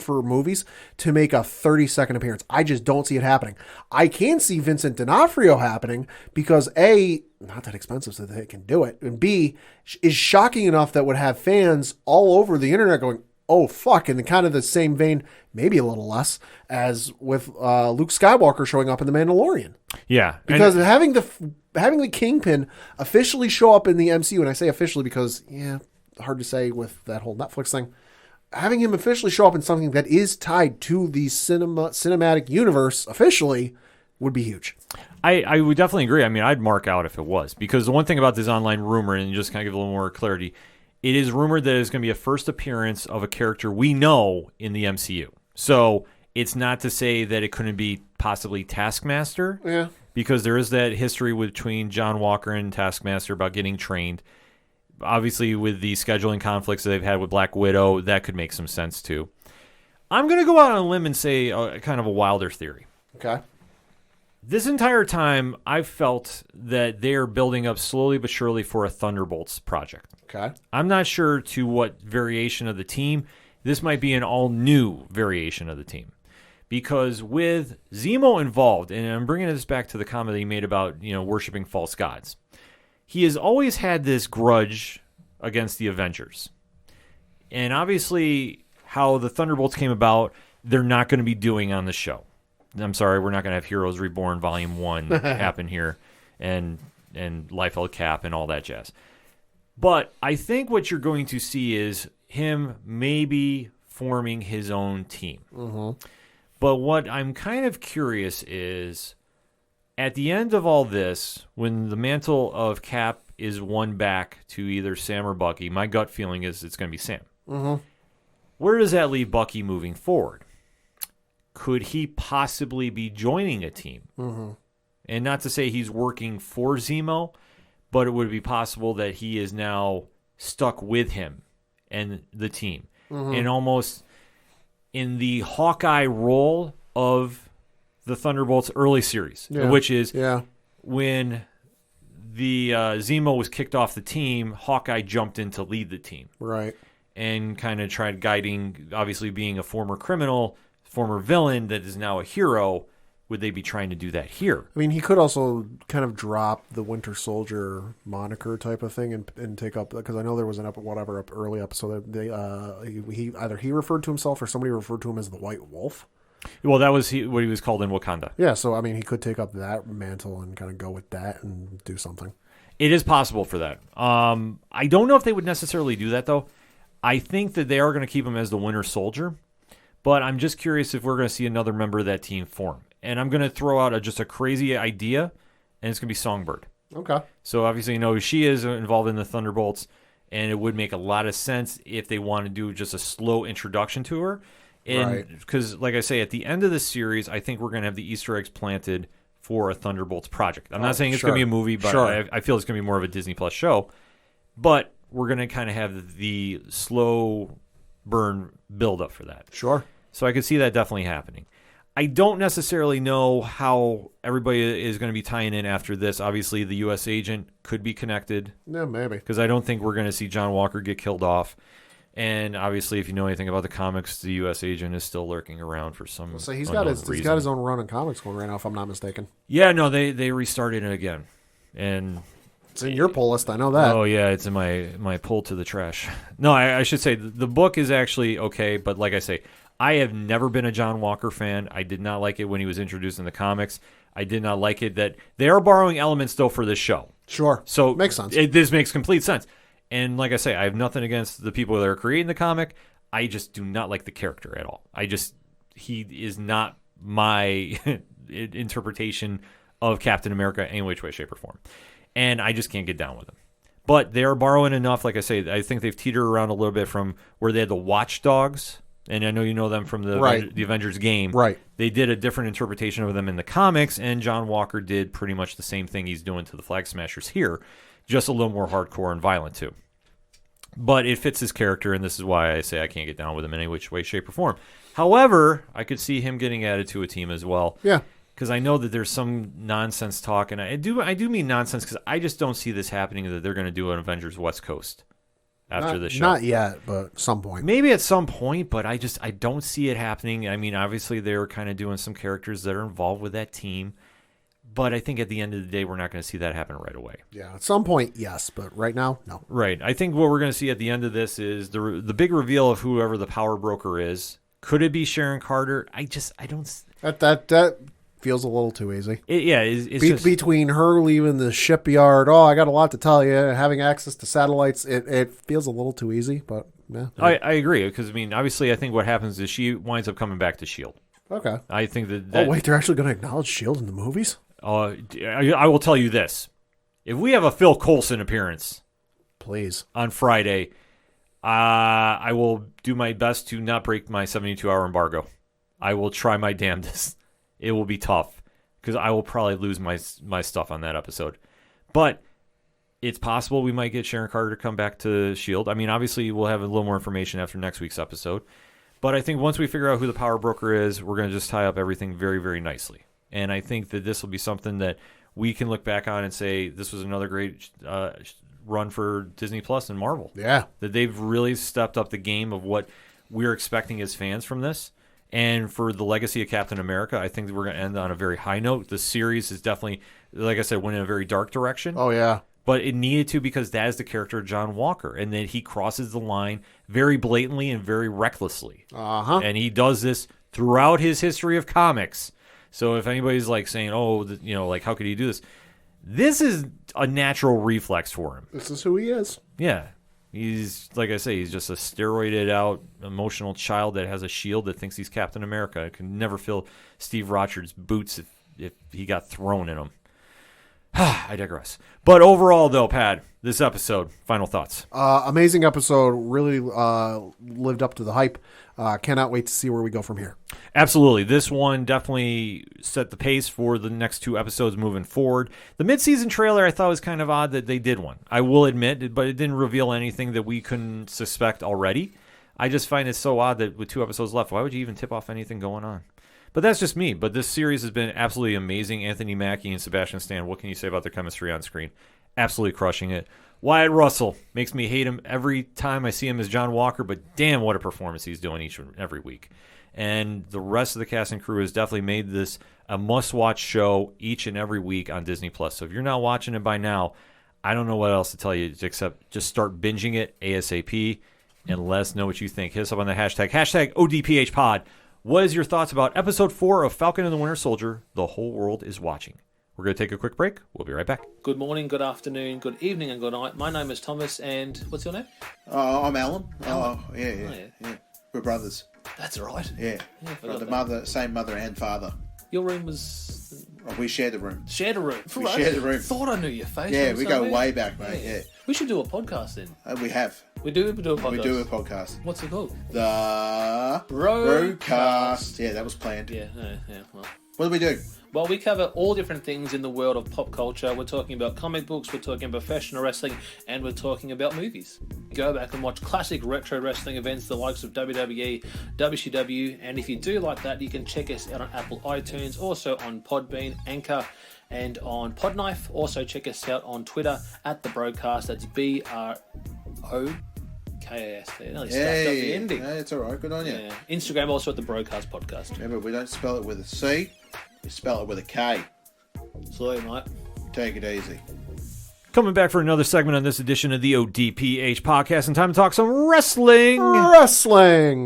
movies to make a 30-second appearance. I just don't see it happening. I can see Vincent D'Onofrio happening because A, not that expensive so they can do it, and B, is shocking enough that would have fans all over the internet going, oh fuck, in the kind of the same vein, maybe a little less, as with Luke Skywalker showing up in The Mandalorian. Yeah. Because having the Kingpin officially show up in the MCU, and I say officially because, hard to say with that whole Netflix thing, having him officially show up in something that is tied to the cinematic universe officially would be huge. I would definitely agree. I mean, I'd mark out if it was, because the one thing about this online rumor, and just kind of give a little more clarity, it is rumored that it's going to be a first appearance of a character we know in the MCU. So it's not to say that it couldn't be possibly Taskmaster. Yeah. Because there is that history between John Walker and Taskmaster about getting trained. Obviously, with the scheduling conflicts that they've had with Black Widow, that could make some sense too. I'm going to go out on a limb and say kind of a wilder theory. Okay. This entire time, I've felt that they are building up slowly but surely for a Thunderbolts project. Okay. I'm not sure to what variation of the team. This might be an all-new variation of the team. Because with Zemo involved, and I'm bringing this back to the comment that he made about, worshiping false gods, he has always had this grudge against the Avengers. And obviously, how the Thunderbolts came about, they're not going to be doing on the show. I'm sorry, we're not going to have Heroes Reborn Volume 1 happen here, and Liefeld Cap and all that jazz. But I think what you're going to see is him maybe forming his own team. Mm-hmm. But what I'm kind of curious is, at the end of all this, when the mantle of Cap is won back to either Sam or Bucky, my gut feeling is it's going to be Sam. Mm-hmm. Where does that leave Bucky moving forward? Could he possibly be joining a team? Mm-hmm. And not to say he's working for Zemo, but it would be possible that he is now stuck with him and the team. Mm-hmm. And almost in the Hawkeye role of the Thunderbolts early series, which is when the Zemo was kicked off the team, Hawkeye jumped in to lead the team. Right. And kind of tried guiding, obviously being a former criminal, former villain that is now a hero. Would they be trying to do that here? I mean, he could also kind of drop the Winter Soldier moniker type of thing and take up, because I know there was an early episode that he referred to himself or somebody referred to him as the White Wolf. Well, that was what he was called in Wakanda. Yeah, so I mean, he could take up that mantle and kind of go with that and do something. It is possible for that. I don't know if they would necessarily do that, though. I think that they are going to keep him as the Winter Soldier, but I'm just curious if we're going to see another member of that team form. And I'm going to throw out just a crazy idea, and it's going to be Songbird. Okay. So obviously you know who she is, involved in the Thunderbolts, and it would make a lot of sense if they want to do just a slow introduction to her. Because, like I say, at the end of the series, I think we're going to have the Easter eggs planted for a Thunderbolts project. I'm not saying it's going to be a movie, but I feel it's going to be more of a Disney Plus show. But we're going to kind of have the slow burn build up for that. Sure. So I could see that definitely happening. I don't necessarily know how everybody is going to be tying in after this. Obviously, the U.S. agent could be connected. Yeah, maybe. Because I don't think we're going to see John Walker get killed off. And obviously, if you know anything about the comics, the U.S. agent is still lurking around for some So he's got his own run in comics going right now, if I'm not mistaken. Yeah, no, they restarted it again. And it's in your pull list, I know that. Oh, yeah, it's in my pull to the trash. No, I should say the book is actually okay, but like I say, I have never been a John Walker fan. I did not like it when he was introduced in the comics. I did not like it that they are borrowing elements, though, for this show. Sure. So makes sense. This makes complete sense. And like I say, I have nothing against the people that are creating the comic. I just do not like the character at all. He is not my interpretation of Captain America any which way, shape, or form. And I just can't get down with them. But they are borrowing enough. Like I say, I think they've teetered around a little bit from where they had the Watchdogs. And I know you know them from the Avengers game. Right. They did a different interpretation of them in the comics, and John Walker did pretty much the same thing he's doing to the Flag Smashers here, just a little more hardcore and violent too. But it fits his character, and this is why I say I can't get down with him in any which way, shape, or form. However, I could see him getting added to a team as well. Yeah. Because I know that there's some nonsense talk, and I do mean nonsense because I just don't see this happening that they're going to do an Avengers West Coast after the show. Not yet, but at some point. Maybe at some point, but I don't see it happening. I mean, obviously they're kind of doing some characters that are involved with that team, but I think at the end of the day, we're not going to see that happen right away. Yeah, at some point, yes, but right now, no. Right. I think what we're going to see at the end of this is the big reveal of whoever the power broker is. Could it be Sharon Carter? I don't. That feels a little too easy. It's just, between her leaving the shipyard, I got a lot to tell you, having access to satellites, it feels a little too easy, but yeah. I agree, because, I mean, obviously I think what happens is she winds up coming back to S.H.I.E.L.D. Okay. I think that oh, wait, they're actually going to acknowledge S.H.I.E.L.D. in the movies? I will tell you this. If we have a Phil Coulson appearance please on Friday, I will do my best to not break my 72-hour embargo. I will try my damnedest. It will be tough because I will probably lose my stuff on that episode. But it's possible we might get Sharon Carter to come back to S.H.I.E.L.D. I mean, obviously, we'll have a little more information after next week's episode. But I think once we figure out who the power broker is, we're going to just tie up everything very, very nicely. And I think that this will be something that we can look back on and say this was another great run for Disney Plus and Marvel. Yeah. That they've really stepped up the game of what we're expecting as fans from this. And for the legacy of Captain America, I think that we're going to end on a very high note. The series is definitely, like I said, went in a very dark direction. Oh, yeah. But it needed to because that is the character of John Walker. And that he crosses the line very blatantly and very recklessly. Uh-huh. And he does this throughout his history of comics. So if anybody's like saying, like, how could he do this? This is a natural reflex for him. This is who he is. Yeah. He's, like I say, he's just a steroided out emotional child that has a shield that thinks he's Captain America. I can never fill Steve Rogers' boots if he got thrown in them. I digress. But overall, though, Pad, this episode, final thoughts. Amazing episode. Really lived up to the hype. Cannot wait to see where we go from here. Absolutely. This one definitely set the pace for the next two episodes moving forward. The mid-season trailer I thought was kind of odd that they did one. I will admit, but it didn't reveal anything that we couldn't suspect already. I just find it so odd that with 2 episodes left, why would you even tip off anything going on? But that's just me. But this series has been absolutely amazing. Anthony Mackie and Sebastian Stan, what can you say about their chemistry on screen? Absolutely crushing it. Wyatt Russell makes me hate him every time I see him as John Walker, but damn what a performance he's doing each and every week. And the rest of the cast and crew has definitely made this a must-watch show each and every week on Disney+. So if you're not watching it by now, I don't know what else to tell you except just start binging it ASAP and let us know what you think. Hit us up on the hashtag ODPHpod. What is your thoughts about Episode 4 of Falcon and the Winter Soldier? The whole world is watching. We're going to take a quick break. We'll be right back. Good morning, good afternoon, good evening, and good night. My name is Thomas, and what's your name? I'm Alan. Alan. Oh, yeah. We're brothers. That's right. Yeah. Same mother and father. Your room was... We shared the room. Shared a room. We shared the room. Thought I knew your face. Yeah, we go way back, mate. Yeah. We should do a podcast then. We have. We do a podcast. We do a podcast. What's it called? The Broadcast. Yeah, that was planned. Yeah. Well. What do we do? Well, we cover all different things in the world of pop culture. We're talking about comic books, we're talking about professional wrestling, and we're talking about movies. Go back and watch classic retro wrestling events, the likes of WWE, WCW, and if you do like that, you can check us out on Apple iTunes, also on Podbean, Anchor, and on Podknife. Also check us out on Twitter at The Broadcast. That's BROKAS. There. Nearly stuffed up the ending. Yeah, it's all right. Good on you. Yeah. Instagram also at The Broadcast Podcast. Remember, we don't spell it with a C. We spell it with a K. Sorry, mate. Take it easy. Coming back for another segment on this edition of the ODPH podcast, and time to talk some wrestling.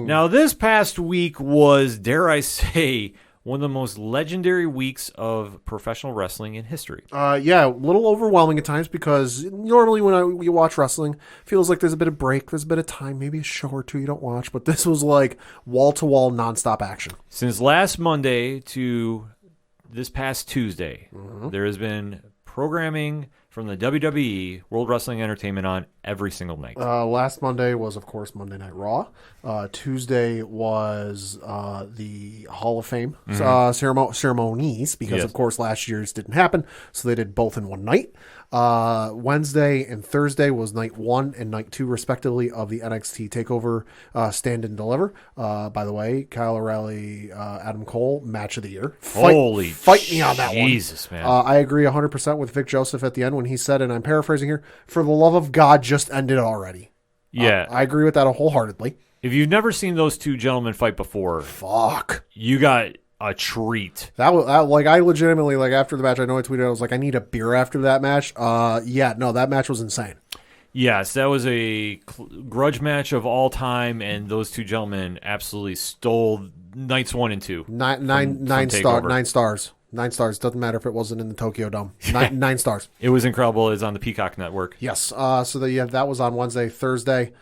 Now, this past week was, dare I say, one of the most legendary weeks of professional wrestling in history. Yeah, a little overwhelming at times because normally when we watch wrestling, feels like there's a bit of break, there's a bit of time, maybe a show or two you don't watch, but this was like wall-to-wall nonstop action. Since last Monday to this past Tuesday, there has been programming from the WWE World Wrestling Entertainment on every single night. Last Monday was, of course, Monday Night Raw. Tuesday was the Hall of Fame ceremonies because, of course, last year's didn't happen, so they did both in one night. Wednesday and Thursday was night 1 and night 2, respectively, of the NXT TakeOver Stand and Deliver. By the way, Kyle O'Reilly, Adam Cole, match of the year. Fight me on that one. Jesus, man. I agree 100% with Vic Joseph at the end when he said, and I'm paraphrasing here, for the love of God, just ended already. Yeah. I agree with that wholeheartedly. If you've never seen those two gentlemen fight before, you got a treat. That I legitimately, after the match, I know I tweeted, I was like, I need a beer after that match. That match was insane. Yes, that was a grudge match of all time, and those two gentlemen absolutely stole nights 1 and 2. Nine stars. 9 stars. Doesn't matter if it wasn't in the Tokyo Dome. 9 stars. It was incredible. It was on the Peacock Network. Yes. That was on Wednesday. Thursday.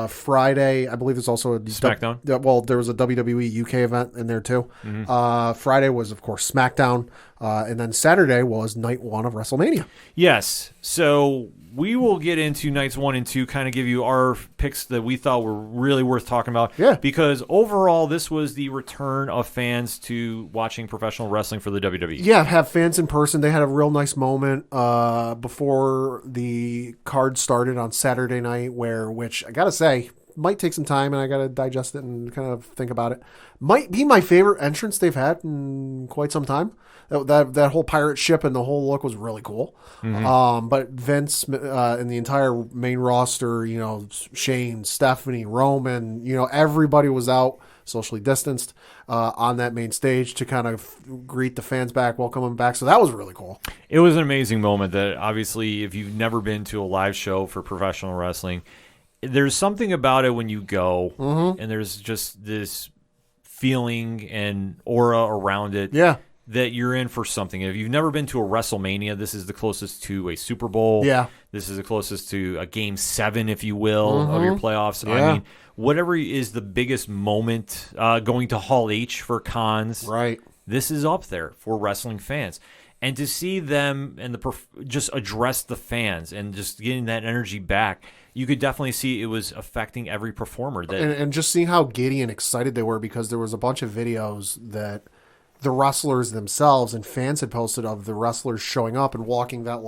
Friday, I believe there's also a SmackDown. There was a WWE UK event in there too. Friday was, of course, SmackDown, and then Saturday was night 1 of WrestleMania. Yes, so we will get into nights 1 and 2, kind of give you our picks that we thought were really worth talking about. Yeah, because overall, this was the return of fans to watching professional wrestling for the WWE. Yeah, have fans in person. They had a real nice moment before the card started on Saturday night, which I gotta say might take some time, and I gotta digest it and kind of think about it. Might be my favorite entrance they've had in quite some time. That whole pirate ship and the whole look was really cool. But Vince and the entire main roster, Shane, Stephanie, Roman, everybody was out socially distanced on that main stage to kind of greet the fans back, welcome them back. So that was really cool. It was an amazing moment that obviously if you've never been to a live show for professional wrestling, there's something about it when you go and there's just this feeling and aura around it. Yeah. That you're in for something. If you've never been to a WrestleMania, this is the closest to a Super Bowl. Yeah. This is the closest to a Game 7, if you will, of your playoffs. Yeah. I mean, whatever is the biggest moment going to Hall H for cons, right? This is up there for wrestling fans. And to see them and just address the fans and just getting that energy back, you could definitely see it was affecting every performer. And just seeing how giddy and excited they were, because there was a bunch of videos that the wrestlers themselves and fans had posted of the wrestlers showing up and walking that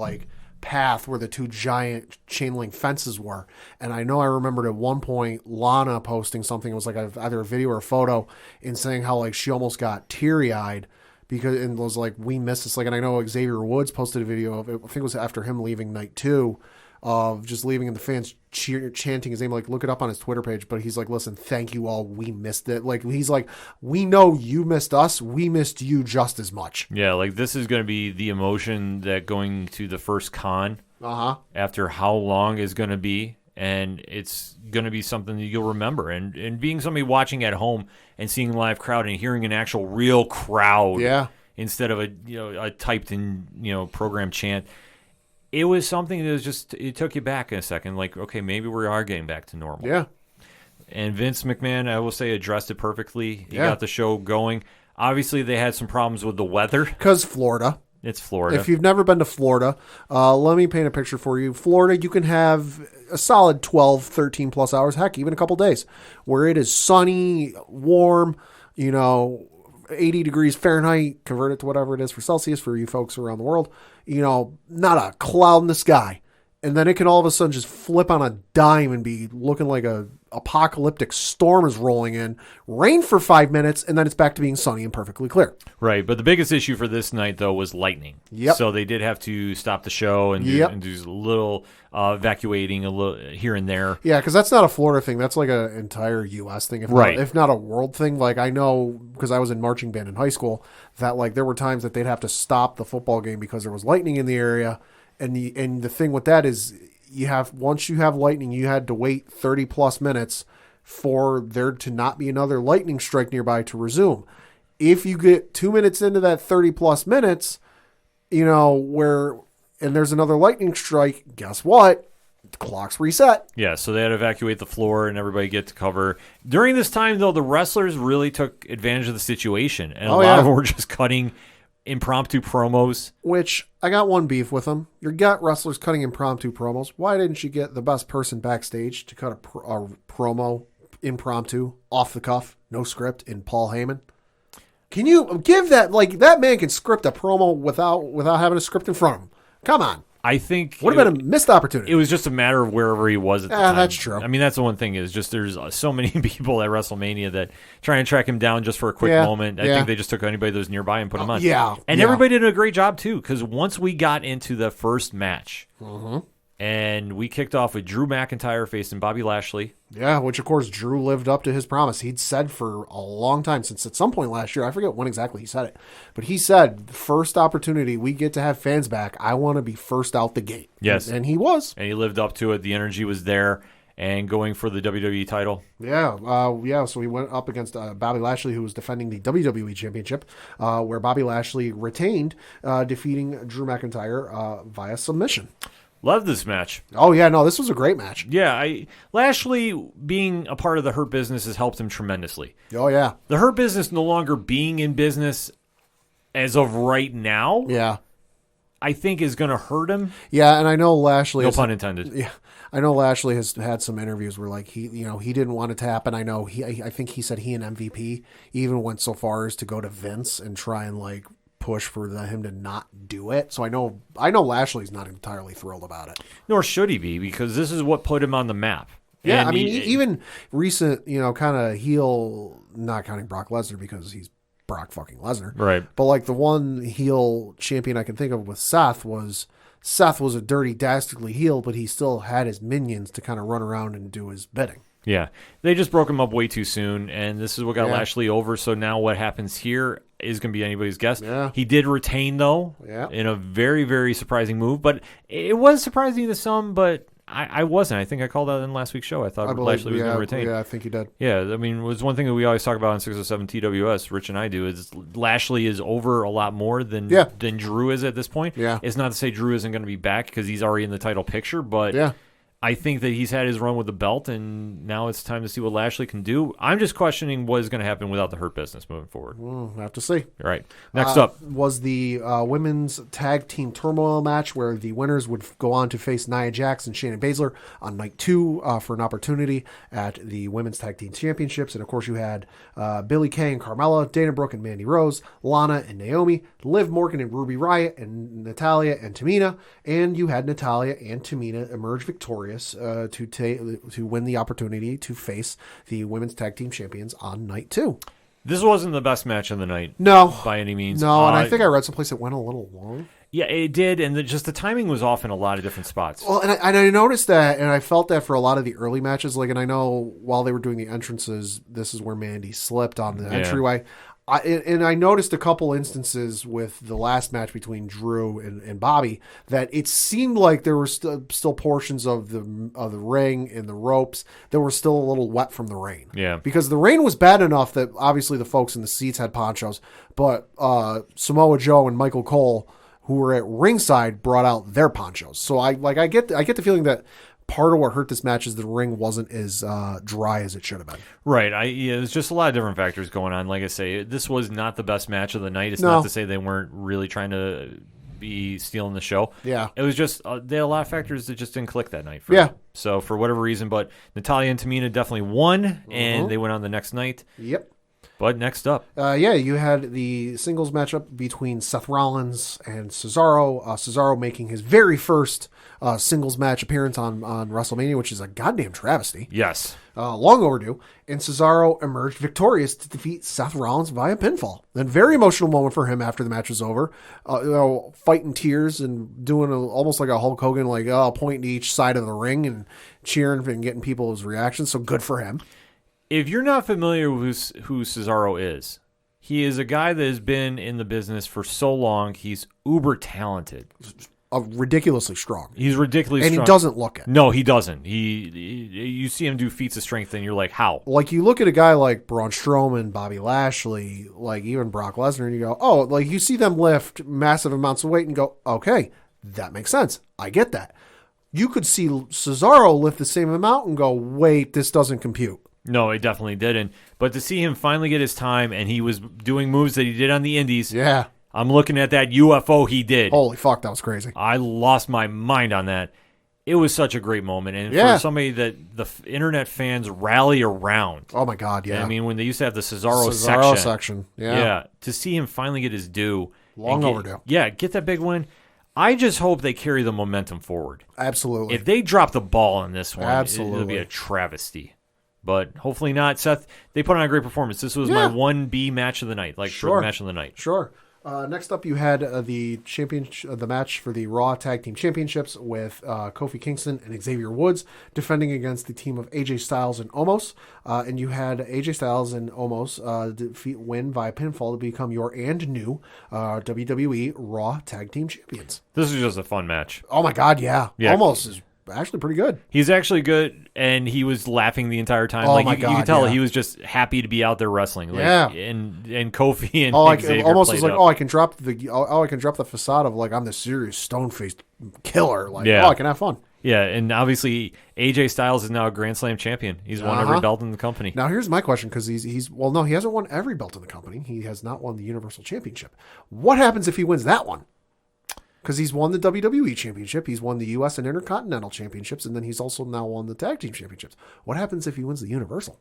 path where the 2 giant chain link fences were. And I know I remembered at one point Lana posting something. It was either a video or a photo, and saying how she almost got teary eyed because it was we missed this. And I know Xavier Woods posted a video of it. I think it was after him leaving night 2 of just leaving and the fans chanting his name. Look it up on his Twitter page. But he's listen, thank you all. We missed it. He's we know you missed us. We missed you just as much. Yeah, this is going to be the emotion that going to the first con after how long is going to be. And it's going to be something that you'll remember. And being somebody watching at home and seeing a live crowd and hearing an actual real crowd instead of a typed in program chant. It was something that was just, it took you back in a second. Okay, maybe we are getting back to normal. Yeah. And Vince McMahon, I will say, addressed it perfectly. He got the show going. Obviously, they had some problems with the weather. Because Florida. It's Florida. If you've never been to Florida, let me paint a picture for you. Florida, you can have a solid 12, 13 plus hours, heck, even a couple days, where it is sunny, warm, 80 degrees Fahrenheit, convert it to whatever it is for Celsius for you folks around the world, not a cloud in the sky. And then it can all of a sudden just flip on a dime and be looking like a apocalyptic storm is rolling in, rain for 5 minutes, and then it's back to being sunny and perfectly clear. Right, but the biggest issue for this night, though, was lightning. Yep. So they did have to stop the show and do a little evacuating a little here and there. Yeah, because that's not a Florida thing. That's an entire U.S. thing, if not a world thing. I know, because I was in marching band in high school, that there were times that they'd have to stop the football game because there was lightning in the area. And the thing with that is once you have lightning, you had to wait 30 plus minutes for there to not be another lightning strike nearby to resume. If you get 2 minutes into that 30 plus minutes, and there's another lightning strike, guess what? The clock's reset. Yeah, so they had to evacuate the floor and everybody get to cover. During this time, though, the wrestlers really took advantage of the situation. And a lot of them were just cutting impromptu promos. Which, I got one beef with him. You got wrestlers cutting impromptu promos. Why didn't you get the best person backstage to cut a promo impromptu, off the cuff, no script, in Paul Heyman? Can you give that, like, that man can script a promo without having a script in front of him. Come on. I think would have been a missed opportunity. It was just a matter of wherever he was at the time. That's true. I mean, that's the one thing is just there's so many people at WrestleMania that try and track him down just for a quick moment. I think they just took anybody that was nearby and put him on. And everybody did a great job, too, because once we got into the first match, and we kicked off with Drew McIntyre facing Bobby Lashley. Yeah, which, of course, Drew lived up to his promise. He'd said for a long time, since at some point last year, I forget when exactly he said it, but he said, first opportunity we get to have fans back, I want to be first out the gate. Yes. And he was. And he lived up to it. The energy was there. And going for the WWE title. Yeah. So he went up against Bobby Lashley, who was defending the WWE Championship, where Bobby Lashley retained, defeating Drew McIntyre via submission. Love this match. Oh, yeah. No, this was a great match. Yeah. Lashley being a part of the Hurt Business has helped him tremendously. Oh, yeah. The Hurt Business no longer being in business as of right now. Yeah. I think is going to hurt him. Yeah, and I know Lashley. No pun intended. Yeah, I know Lashley has had some interviews where like he didn't want it to happen. I know I think he said he and MVP even went so far as to go to Vince and try and like push for him to not do it. So I know Lashley's not entirely thrilled about it. Nor should he be, because this is what put him on the map. Yeah, and I mean even recent kind of heel, not counting Brock Lesnar because he's Brock fucking Lesnar. Right. But like the one heel champion I can think of with Seth was a dirty, dastardly heel, but he still had his minions to kind of run around and do his bidding. Yeah. They just broke him up way too soon, and this is what got Lashley over. So now what happens here is going to be anybody's guess. Yeah. He did retain, though, in a very, very surprising move. But it was surprising to some, but I wasn't. I think I called that in last week's show. I thought Lashley was going to retain. Yeah, I think you did. Yeah, I mean, it was one thing that we always talk about on 607 TWS, Rich and I do, is Lashley is over a lot more than Drew is at this point. Yeah. It's not to say Drew isn't going to be back because he's already in the title picture, but I think that he's had his run with the belt, and now it's time to see what Lashley can do. I'm just questioning what is going to happen without the Hurt Business moving forward. We'll have to see. All right. Next up was the women's tag team Turmoil match, where the winners would go on to face Nia Jax and Shayna Baszler on night 2 for an opportunity at the women's tag team championships. And of course, you had Billie Kay and Carmella, Dana Brooke and Mandy Rose, Lana and Naomi, Liv Morgan and Ruby Riott, and Natalya and Tamina. And you had Natalya and Tamina emerge victorious to win the opportunity to face the women's tag team champions on night 2. This wasn't the best match of the night. No. By any means. No, and I think I read someplace it went a little long. Yeah, it did, and the timing was off in a lot of different spots. Well, and I noticed that, and I felt that for a lot of the early matches. Like, and I know while they were doing the entrances, this is where Mandy slipped on the entryway. I noticed a couple instances with the last match between Drew and Bobby that it seemed like there were still portions of the ring and the ropes that were still a little wet from the rain. Yeah. Because the rain was bad enough that obviously the folks in the seats had ponchos, but Samoa Joe and Michael Cole, who were at ringside, brought out their ponchos. So I get the feeling that part of what hurt this match is the ring wasn't as dry as it should have been. Right. There's just a lot of different factors going on. Like I say, this was not the best match of the night. It's not to say they weren't really trying to be stealing the show. Yeah. It was just, they had a lot of factors that just didn't click that night. For them. So for whatever reason, but Natalya and Tamina definitely won, and they went on the next night. Yep. But next up. You had the singles matchup between Seth Rollins and Cesaro. Cesaro making his very first singles match appearance on WrestleMania, which is a goddamn travesty. Yes. Long overdue. And Cesaro emerged victorious to defeat Seth Rollins via pinfall. And very emotional moment for him after the match was over. Fighting tears and doing almost like a Hulk Hogan, like pointing to each side of the ring and cheering and getting people's reactions. So good for him. If you're not familiar with who Cesaro is, he is a guy that has been in the business for so long. He's uber talented. Ridiculously strong. He's ridiculously strong. And he doesn't look it. No, he doesn't. You see him do feats of strength, and you're like, how? Like, you look at a guy like Braun Strowman, Bobby Lashley, like even Brock Lesnar, and you go, oh, like you see them lift massive amounts of weight and go, okay, that makes sense. I get that. You could see Cesaro lift the same amount and go, wait, this doesn't compute. No, it definitely didn't. But to see him finally get his time, and he was doing moves that he did on the indies. Yeah. I'm looking at that UFO he did. Holy fuck, that was crazy. I lost my mind on that. It was such a great moment, and Yeah. for somebody that the internet fans rally around. Oh my god, yeah. I mean, when they used to have the Cesaro section. Yeah. yeah, to see him finally get his due, Long overdue. Yeah, get that big win. I just hope they carry the momentum forward. Absolutely. If they drop the ball on this one, Absolutely. it'll be a travesty. But hopefully not. Seth, they put on a great performance. This was Yeah. my 1B match of the night, Sure. match of the night. Sure. Next up, you had the match for the Raw Tag Team Championships with Kofi Kingston and Xavier Woods defending against the team of AJ Styles and Omos. And you had AJ Styles and Omos win via pinfall to become your new WWE Raw Tag Team Champions. This was just a fun match. Oh my God, yeah. Yeah. Omos is actually pretty good. He's actually good, and he was laughing the entire time. Oh like my you God, could tell yeah. he was just happy to be out there wrestling. Like, Yeah. And Kofi and Xavier Almost played was like, up. I can drop the facade of like I'm the serious stone faced killer. Like, Yeah. I can have fun. Yeah, and obviously AJ Styles is now a Grand Slam champion. He's won every belt in the company. Now here's my question, because he hasn't won every belt in the company. He has not won the Universal Championship. What happens if he wins that one? Because he's won the WWE Championship, he's won the U.S. and Intercontinental Championships, and then he's also now won the Tag Team Championships. What happens if he wins the Universal?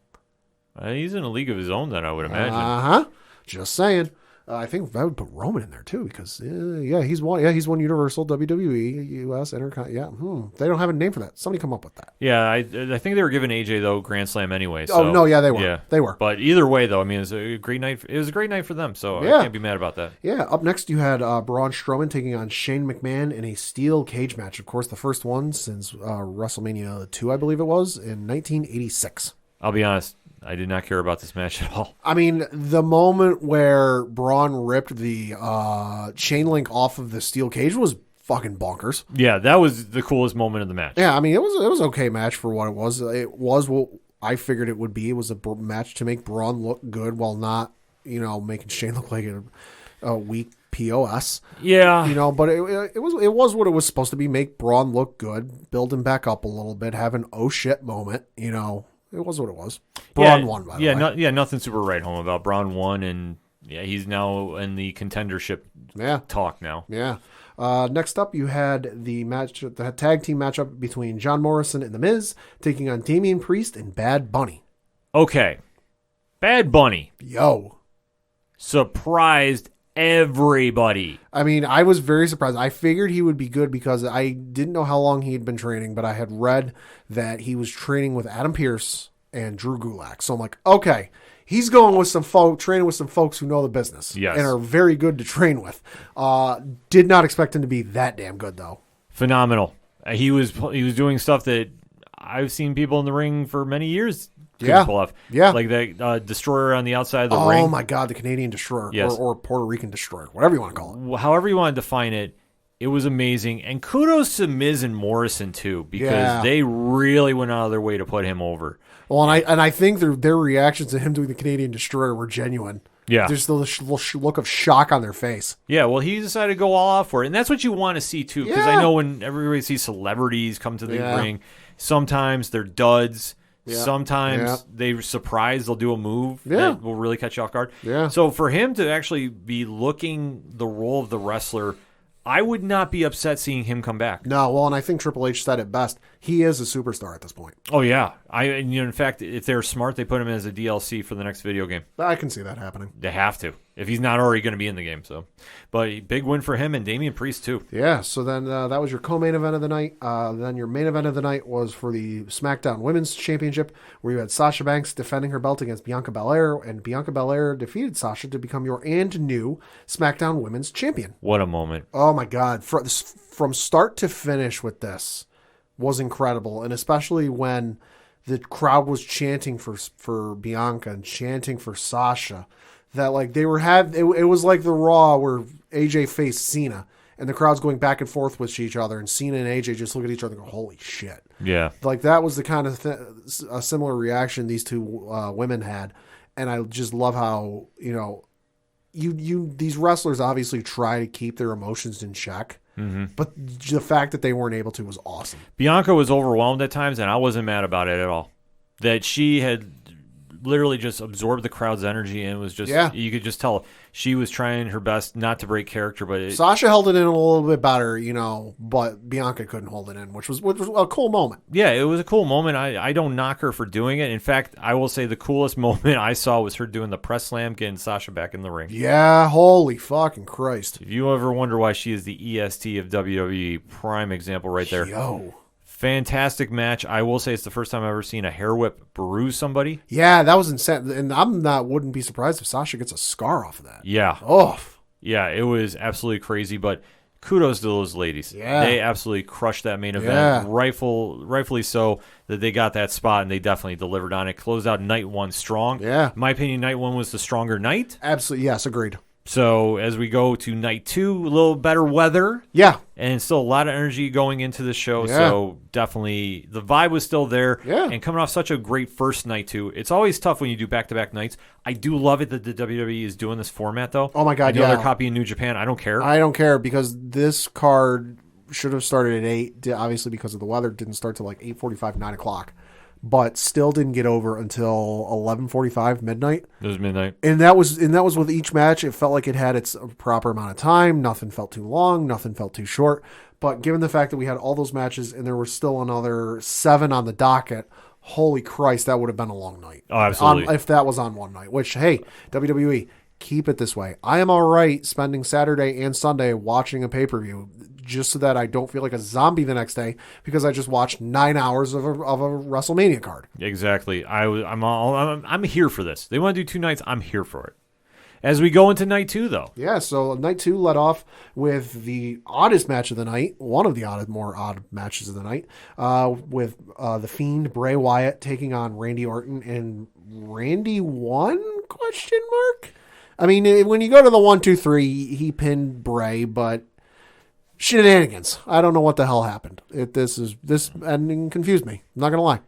He's in a league of his own, then I would imagine. Just saying. I think that would put Roman in there too, because he's won. Yeah, he's won Universal, WWE, U.S. Intercontinental. Yeah, they don't have a name for that. Somebody come up with that. Yeah, I think they were giving AJ though Grand Slam anyway. Oh So, no, yeah, they were. yeah, They were. But either way, though, I mean, it was a great night. It was a great night for them. So Yeah. I can't be mad about that. Yeah, up next you had Braun Strowman taking on Shane McMahon in a steel cage match. Of course, the first one since WrestleMania 2, I believe it was, in 1986. I'll be honest, I did not care about this match at all. I mean, the moment where Braun ripped the chain link off of the steel cage was fucking bonkers. Yeah, that was the coolest moment of the match. Yeah, I mean, it was an okay match for what it was. It was what I figured it would be. It was a match to make Braun look good while not, making Shane look like a weak POS. Yeah. But it was what it was supposed to be. Make Braun look good, build him back up a little bit, have an oh shit moment. It was what it was. Braun won, by the way. Nothing super right home about Braun won, and he's now in the contendership talk now. Yeah. Next up, you had the tag team matchup between John Morrison and The Miz taking on Damian Priest and Bad Bunny. Okay. Bad Bunny Yo. surprised everybody. I mean, I was very surprised. I figured he would be good because I didn't know how long he had been training, but I had read that he was training with Adam Pearce and Drew Gulak. So I'm like, okay, he's going with training with some folks who know the business and are very good to train with. Did not expect him to be that damn good, though. Phenomenal. He was doing stuff that I've seen people in the ring for many years pull off. Yeah. Like that Destroyer on the outside of the ring. Oh, my God, the Canadian Destroyer. Yes. Or Puerto Rican Destroyer, whatever you want to call it. However you want to define it, it was amazing. And kudos to Miz and Morrison, too, because they really went out of their way to put him over. Well, and I think their reactions to him doing the Canadian Destroyer were genuine. Yeah. There's the look of shock on their face. Yeah, well, he decided to go all out for it. And that's what you want to see, too. Because I know when everybody sees celebrities come to the ring, sometimes they're duds. Yeah. Sometimes they're surprised they'll do a move that will really catch you off guard. Yeah. So for him to actually be looking the role of the wrestler, I would not be upset seeing him come back. No, well, and I think Triple H said it best. He is a superstar at this point. Oh, yeah. In fact, if they're smart, they put him as a DLC for the next video game. I can see that happening. They have to, if he's not already going to be in the game. So, but big win for him and Damian Priest, too. Yeah, so then that was your co-main event of the night. Then your main event of the night was for the SmackDown Women's Championship, where you had Sasha Banks defending her belt against Bianca Belair, and Bianca Belair defeated Sasha to become your new SmackDown Women's Champion. What a moment. Oh, my God. From start to finish with this was incredible, and especially when the crowd was chanting for Bianca and chanting for Sasha, that like they were it was like the Raw where AJ faced Cena, and the crowd's going back and forth with each other, and Cena and AJ just look at each other and go, "Holy shit!" Yeah, like that was the kind of a similar reaction these two women had, and I just love how these wrestlers obviously try to keep their emotions in check. Mm-hmm. But the fact that they weren't able to was awesome. Bianca was overwhelmed at times, and I wasn't mad about it at all. That she had literally just absorbed the crowd's energy, and it was just you could just tell she was trying her best not to break character. But Sasha held it in a little bit better, but Bianca couldn't hold it in, which was a cool moment. Yeah, it was a cool moment. I don't knock her for doing it. In fact, I will say the coolest moment I saw was her doing the press slam, getting Sasha back in the ring. Yeah, holy fucking Christ. If you ever wonder why she is the EST of WWE, prime example right there. Yo. Fantastic match. I will say it's the first time I've ever seen a hair whip bruise somebody. Yeah, that was insane. And wouldn't be surprised if Sasha gets a scar off of that. Yeah. Oh. Yeah, it was absolutely crazy, but kudos to those ladies. Yeah. They absolutely crushed that main event. Yeah. Rightfully so that they got that spot, and they definitely delivered on it. Closed out night one strong. Yeah. In my opinion, night one was the stronger night. Absolutely. Yes, agreed. So as we go to night two, a little better weather. Yeah. And still a lot of energy going into the show. Yeah. So definitely the vibe was still there. Yeah. And coming off such a great first night, too. It's always tough when you do back-to-back nights. I do love it that the WWE is doing this format, though. Oh, my God, I know yeah. they're copying New Japan. I don't care. I don't care because this card should have started at 8. Obviously, because of the weather, didn't start till like 8:45, 9 o'clock. But still didn't get over until 11:45 midnight. It was midnight. And that was with each match. It felt like it had its proper amount of time. Nothing felt too long. Nothing felt too short. But given the fact that we had all those matches and there were still another 7 on the docket, holy Christ, that would have been a long night. Oh, absolutely. If that was on one night, which, hey, WWE, keep it this way. I am all right spending Saturday and Sunday watching a pay-per-view just so that I don't feel like a zombie the next day because I just watched 9 hours of a WrestleMania card. Exactly. I'm here for this. They want to do 2 nights. I'm here for it. As we go into night 2, though. Yeah, so night 2 led off with the oddest match of the night, one of the more odd matches of the night, with The Fiend, Bray Wyatt, taking on Randy Orton, and Randy won? Question mark? I mean, when you go to the 1, 2, 3, he pinned Bray, but shenanigans. I don't know what the hell happened. This ending confused me. I'm not gonna lie.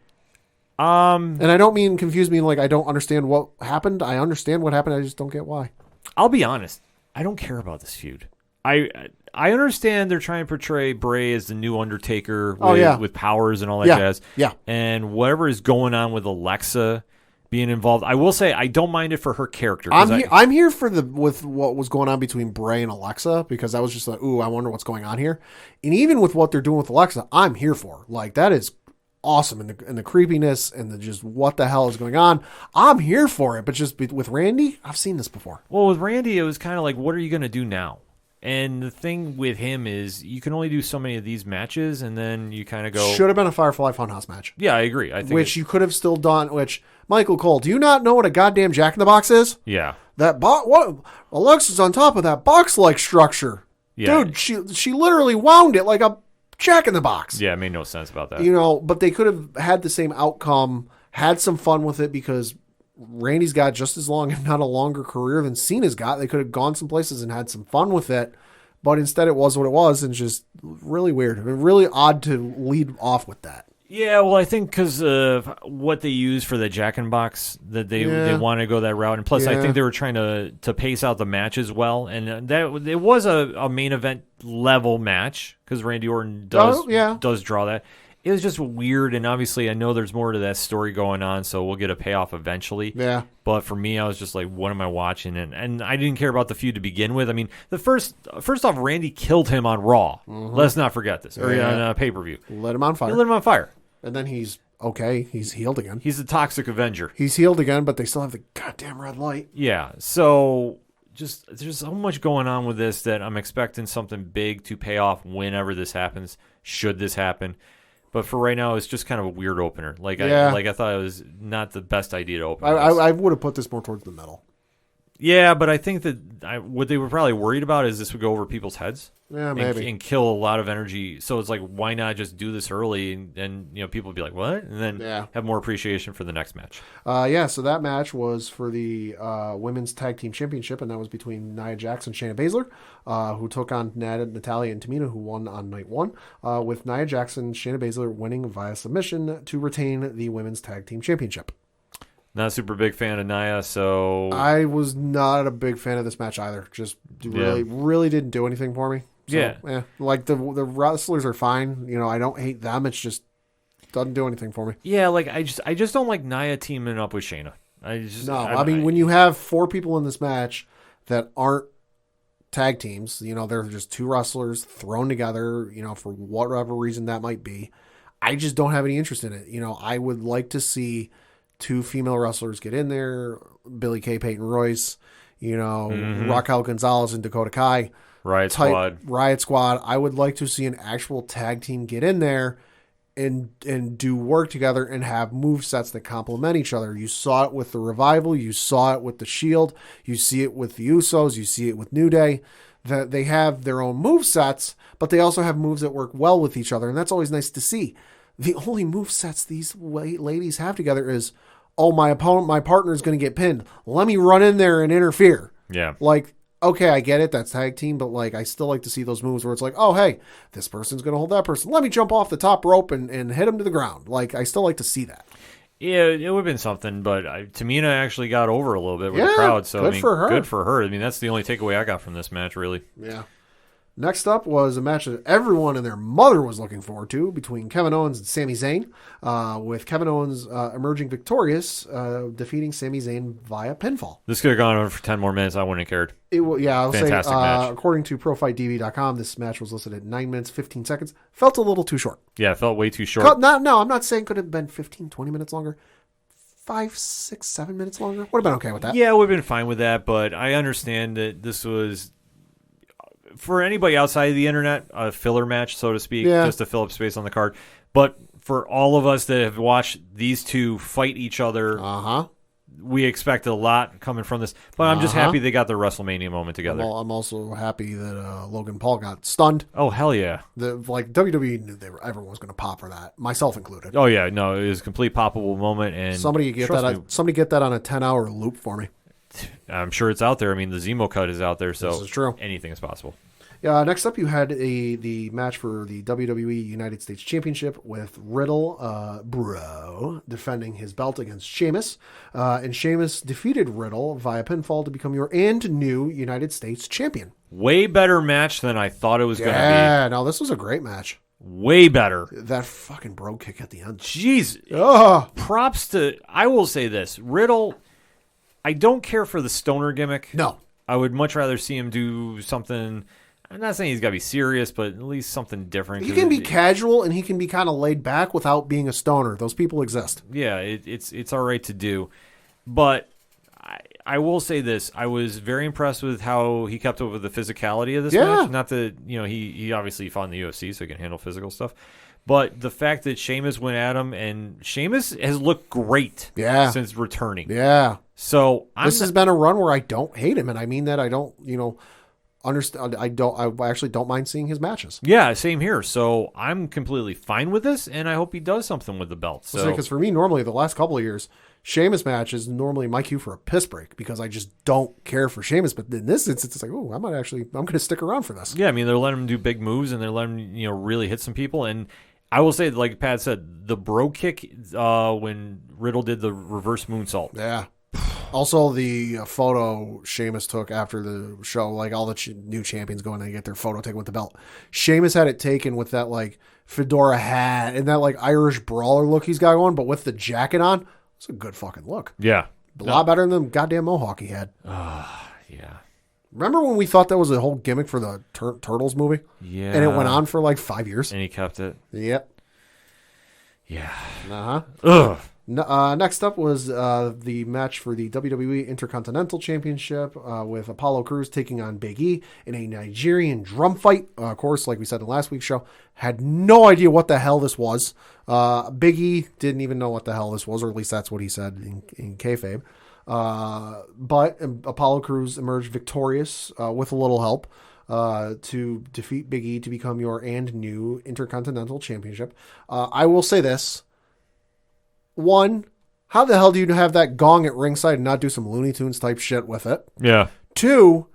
And I don't mean confuse me like I don't understand what happened. I understand what happened. I just don't get why. I'll be honest. I don't care about this feud. I understand they're trying to portray Bray as the new Undertaker with powers and all that jazz. Yeah. And whatever is going on with Alexa being involved, I will say I don't mind it for her character. I'm here for with what was going on between Bray and Alexa because I was just like, ooh, I wonder what's going on here. And even with what they're doing with Alexa, I'm here for. Like that is awesome, and the creepiness and the just what the hell is going on. I'm here for it. But just with Randy, I've seen this before. Well, with Randy, it was kind of like, what are you going to do now? And the thing with him is you can only do so many of these matches, and then you kind of go... Should have been a Firefly Funhouse match. Yeah, I agree. I think which you could have still done, Michael Cole, do you not know what a goddamn Jack-in-the-Box is? Yeah. What? Alexa's on top of that box-like structure. Yeah. Dude, she literally wound it like a Jack-in-the-Box. Yeah, it made no sense about that. But they could have had the same outcome, had some fun with it because... Randy's got just as long, if not a longer career than Cena's got. They could have gone some places and had some fun with it, but instead it was what it was, and just really weird. I mean, really odd to lead off with that. Yeah, well, I think because of what they use for the Jack-in-Box, that they want to go that route, and plus I think they were trying to pace out the match as well, and that it was a main event level match because Randy Orton does draw that. It was just weird, and obviously I know there's more to that story going on, so we'll get a payoff eventually. Yeah. But for me, I was just like, what am I watching? And I didn't care about the feud to begin with. I mean, the first off, Randy killed him on Raw. Mm-hmm. Let's not forget this. Or on pay-per-view. Lit him on fire. He lit him on fire. And then he's okay. He's healed again. He's the Toxic Avenger. He's healed again, but they still have the goddamn red light. Yeah, so... there's so much going on with this that I'm expecting something big to pay off whenever this happens, should this happen. But for right now, it's just kind of a weird opener. I thought it was not the best idea to open. I would have put this more towards the middle. Yeah, but I think that what they were probably worried about is this would go over people's heads. Yeah, maybe. And kill a lot of energy. So it's like, why not just do this early and people would be like, what? And then have more appreciation for the next match. So that match was for the Women's Tag Team Championship, and that was between Nia Jax and Shayna Baszler, who took on Natalya and Tamina, who won on night 1, with Nia Jax and Shayna Baszler winning via submission to retain the Women's Tag Team Championship. Not a super big fan of Nia, so... I was not a big fan of this match either. Just really didn't do anything for me. So, like the wrestlers are fine. I don't hate them. It's just doesn't do anything for me. Yeah, like I just don't like Nia teaming up with Shayna. I mean, when you have 4 people in this match that aren't tag teams, they're just 2 wrestlers thrown together, for whatever reason that might be. I just don't have any interest in it. I would like to see 2 female wrestlers get in there, Billie Kay, Peyton Royce, Raquel Gonzalez and Dakota Kai. Riot Squad. I would like to see an actual tag team get in there and do work together and have move sets that complement each other. You saw it with the Revival. You saw it with the Shield. You see it with the Usos. You see it with New Day. That they have their own move sets, but they also have moves that work well with each other, and that's always nice to see. The only move sets these ladies have together is, my partner is going to get pinned. Let me run in there and interfere. Yeah. Okay, I get it. That's tag team, but I still like to see those moves where it's hey, this person's going to hold that person. Let me jump off the top rope and hit him to the ground. I still like to see that. Yeah, it would have been something, but Tamina actually got over a little bit with the crowd. So good for her. Good for her. I mean, that's the only takeaway I got from this match, really. Yeah. Next up was a match that everyone and their mother was looking forward to between Kevin Owens and Sami Zayn, with Kevin Owens emerging victorious, defeating Sami Zayn via pinfall. This could have gone on for 10 more minutes. I wouldn't have cared. I'll Fantastic say, match. according to ProFightDB.com, this match was listed at 9 minutes, 15 seconds. Felt a little too short. Yeah, it felt way too short. I'm not saying could have been 15, 20 minutes longer. 5, 6, 7 minutes longer. Would have been okay with that. Yeah, I would have been fine with that, but I understand that this was, for anybody outside of the internet, a filler match, so to speak, just to fill up space on the card. But for all of us that have watched these two fight each other, we expect a lot coming from this. But I'm just happy they got the WrestleMania moment together. I'm also happy that Logan Paul got stunned. Oh, hell yeah. WWE knew everyone was going to pop for that, myself included. Oh, yeah. No, it was a complete poppable moment. And somebody get that on a 10-hour loop for me. I'm sure it's out there. I mean, the Zemo cut is out there, so this is true. Anything is possible. Next up, you had the match for the WWE United States Championship with Riddle, defending his belt against Sheamus. And Sheamus defeated Riddle via pinfall to become your new United States champion. Way better match than I thought it was going to be. Yeah, no, this was a great match. Way better. That fucking bro kick at the end. Jeez. Props to, I will say this, Riddle, I don't care for the stoner gimmick. No. I would much rather see him do something. I'm not saying he's got to be serious, but at least something different. He can be casual and he can be kind of laid back without being a stoner. Those people exist. Yeah, it's all right to do. But I will say this. I was very impressed with how he kept up with the physicality of this match. Not that, he obviously fought in the UFC, so he can handle physical stuff. But the fact that Sheamus went at him, and Sheamus has looked great since returning. Yeah. So this has been a run where I don't hate him, and I mean that I don't, understand. I actually don't mind seeing his matches. Yeah, same here. So I'm completely fine with this, and I hope he does something with the belt. So because for me, normally the last couple of years, Sheamus match is normally my cue for a piss break because I just don't care for Sheamus. But in this instance, it's I'm going to stick around for this. Yeah, I mean they're letting him do big moves, and they're letting him really hit some people. And I will say, like Pat said, the bro kick when Riddle did the reverse moonsault. Yeah. Also, the photo Sheamus took after the show, all the new champions going to get their photo taken with the belt. Sheamus had it taken with that fedora hat and that Irish brawler look he's got going, but with the jacket on, it's a good fucking look. Yeah, a lot better than the goddamn mohawk he had. Yeah. Remember when we thought that was a whole gimmick for the Turtles movie? Yeah, and it went on for 5 years, and he kept it. Yep. Yeah. Ugh. Next up was the match for the WWE Intercontinental Championship with Apollo Crews taking on Big E in a Nigerian drum fight. Of course, like we said in last week's show, had no idea what the hell this was. Big E didn't even know what the hell this was, or at least that's what he said in kayfabe. But Apollo Crews emerged victorious with a little help to defeat Big E to become your new Intercontinental Championship. I will say this. One, how the hell do you have that gong at ringside and not do some Looney Tunes type shit with it? Yeah. Two,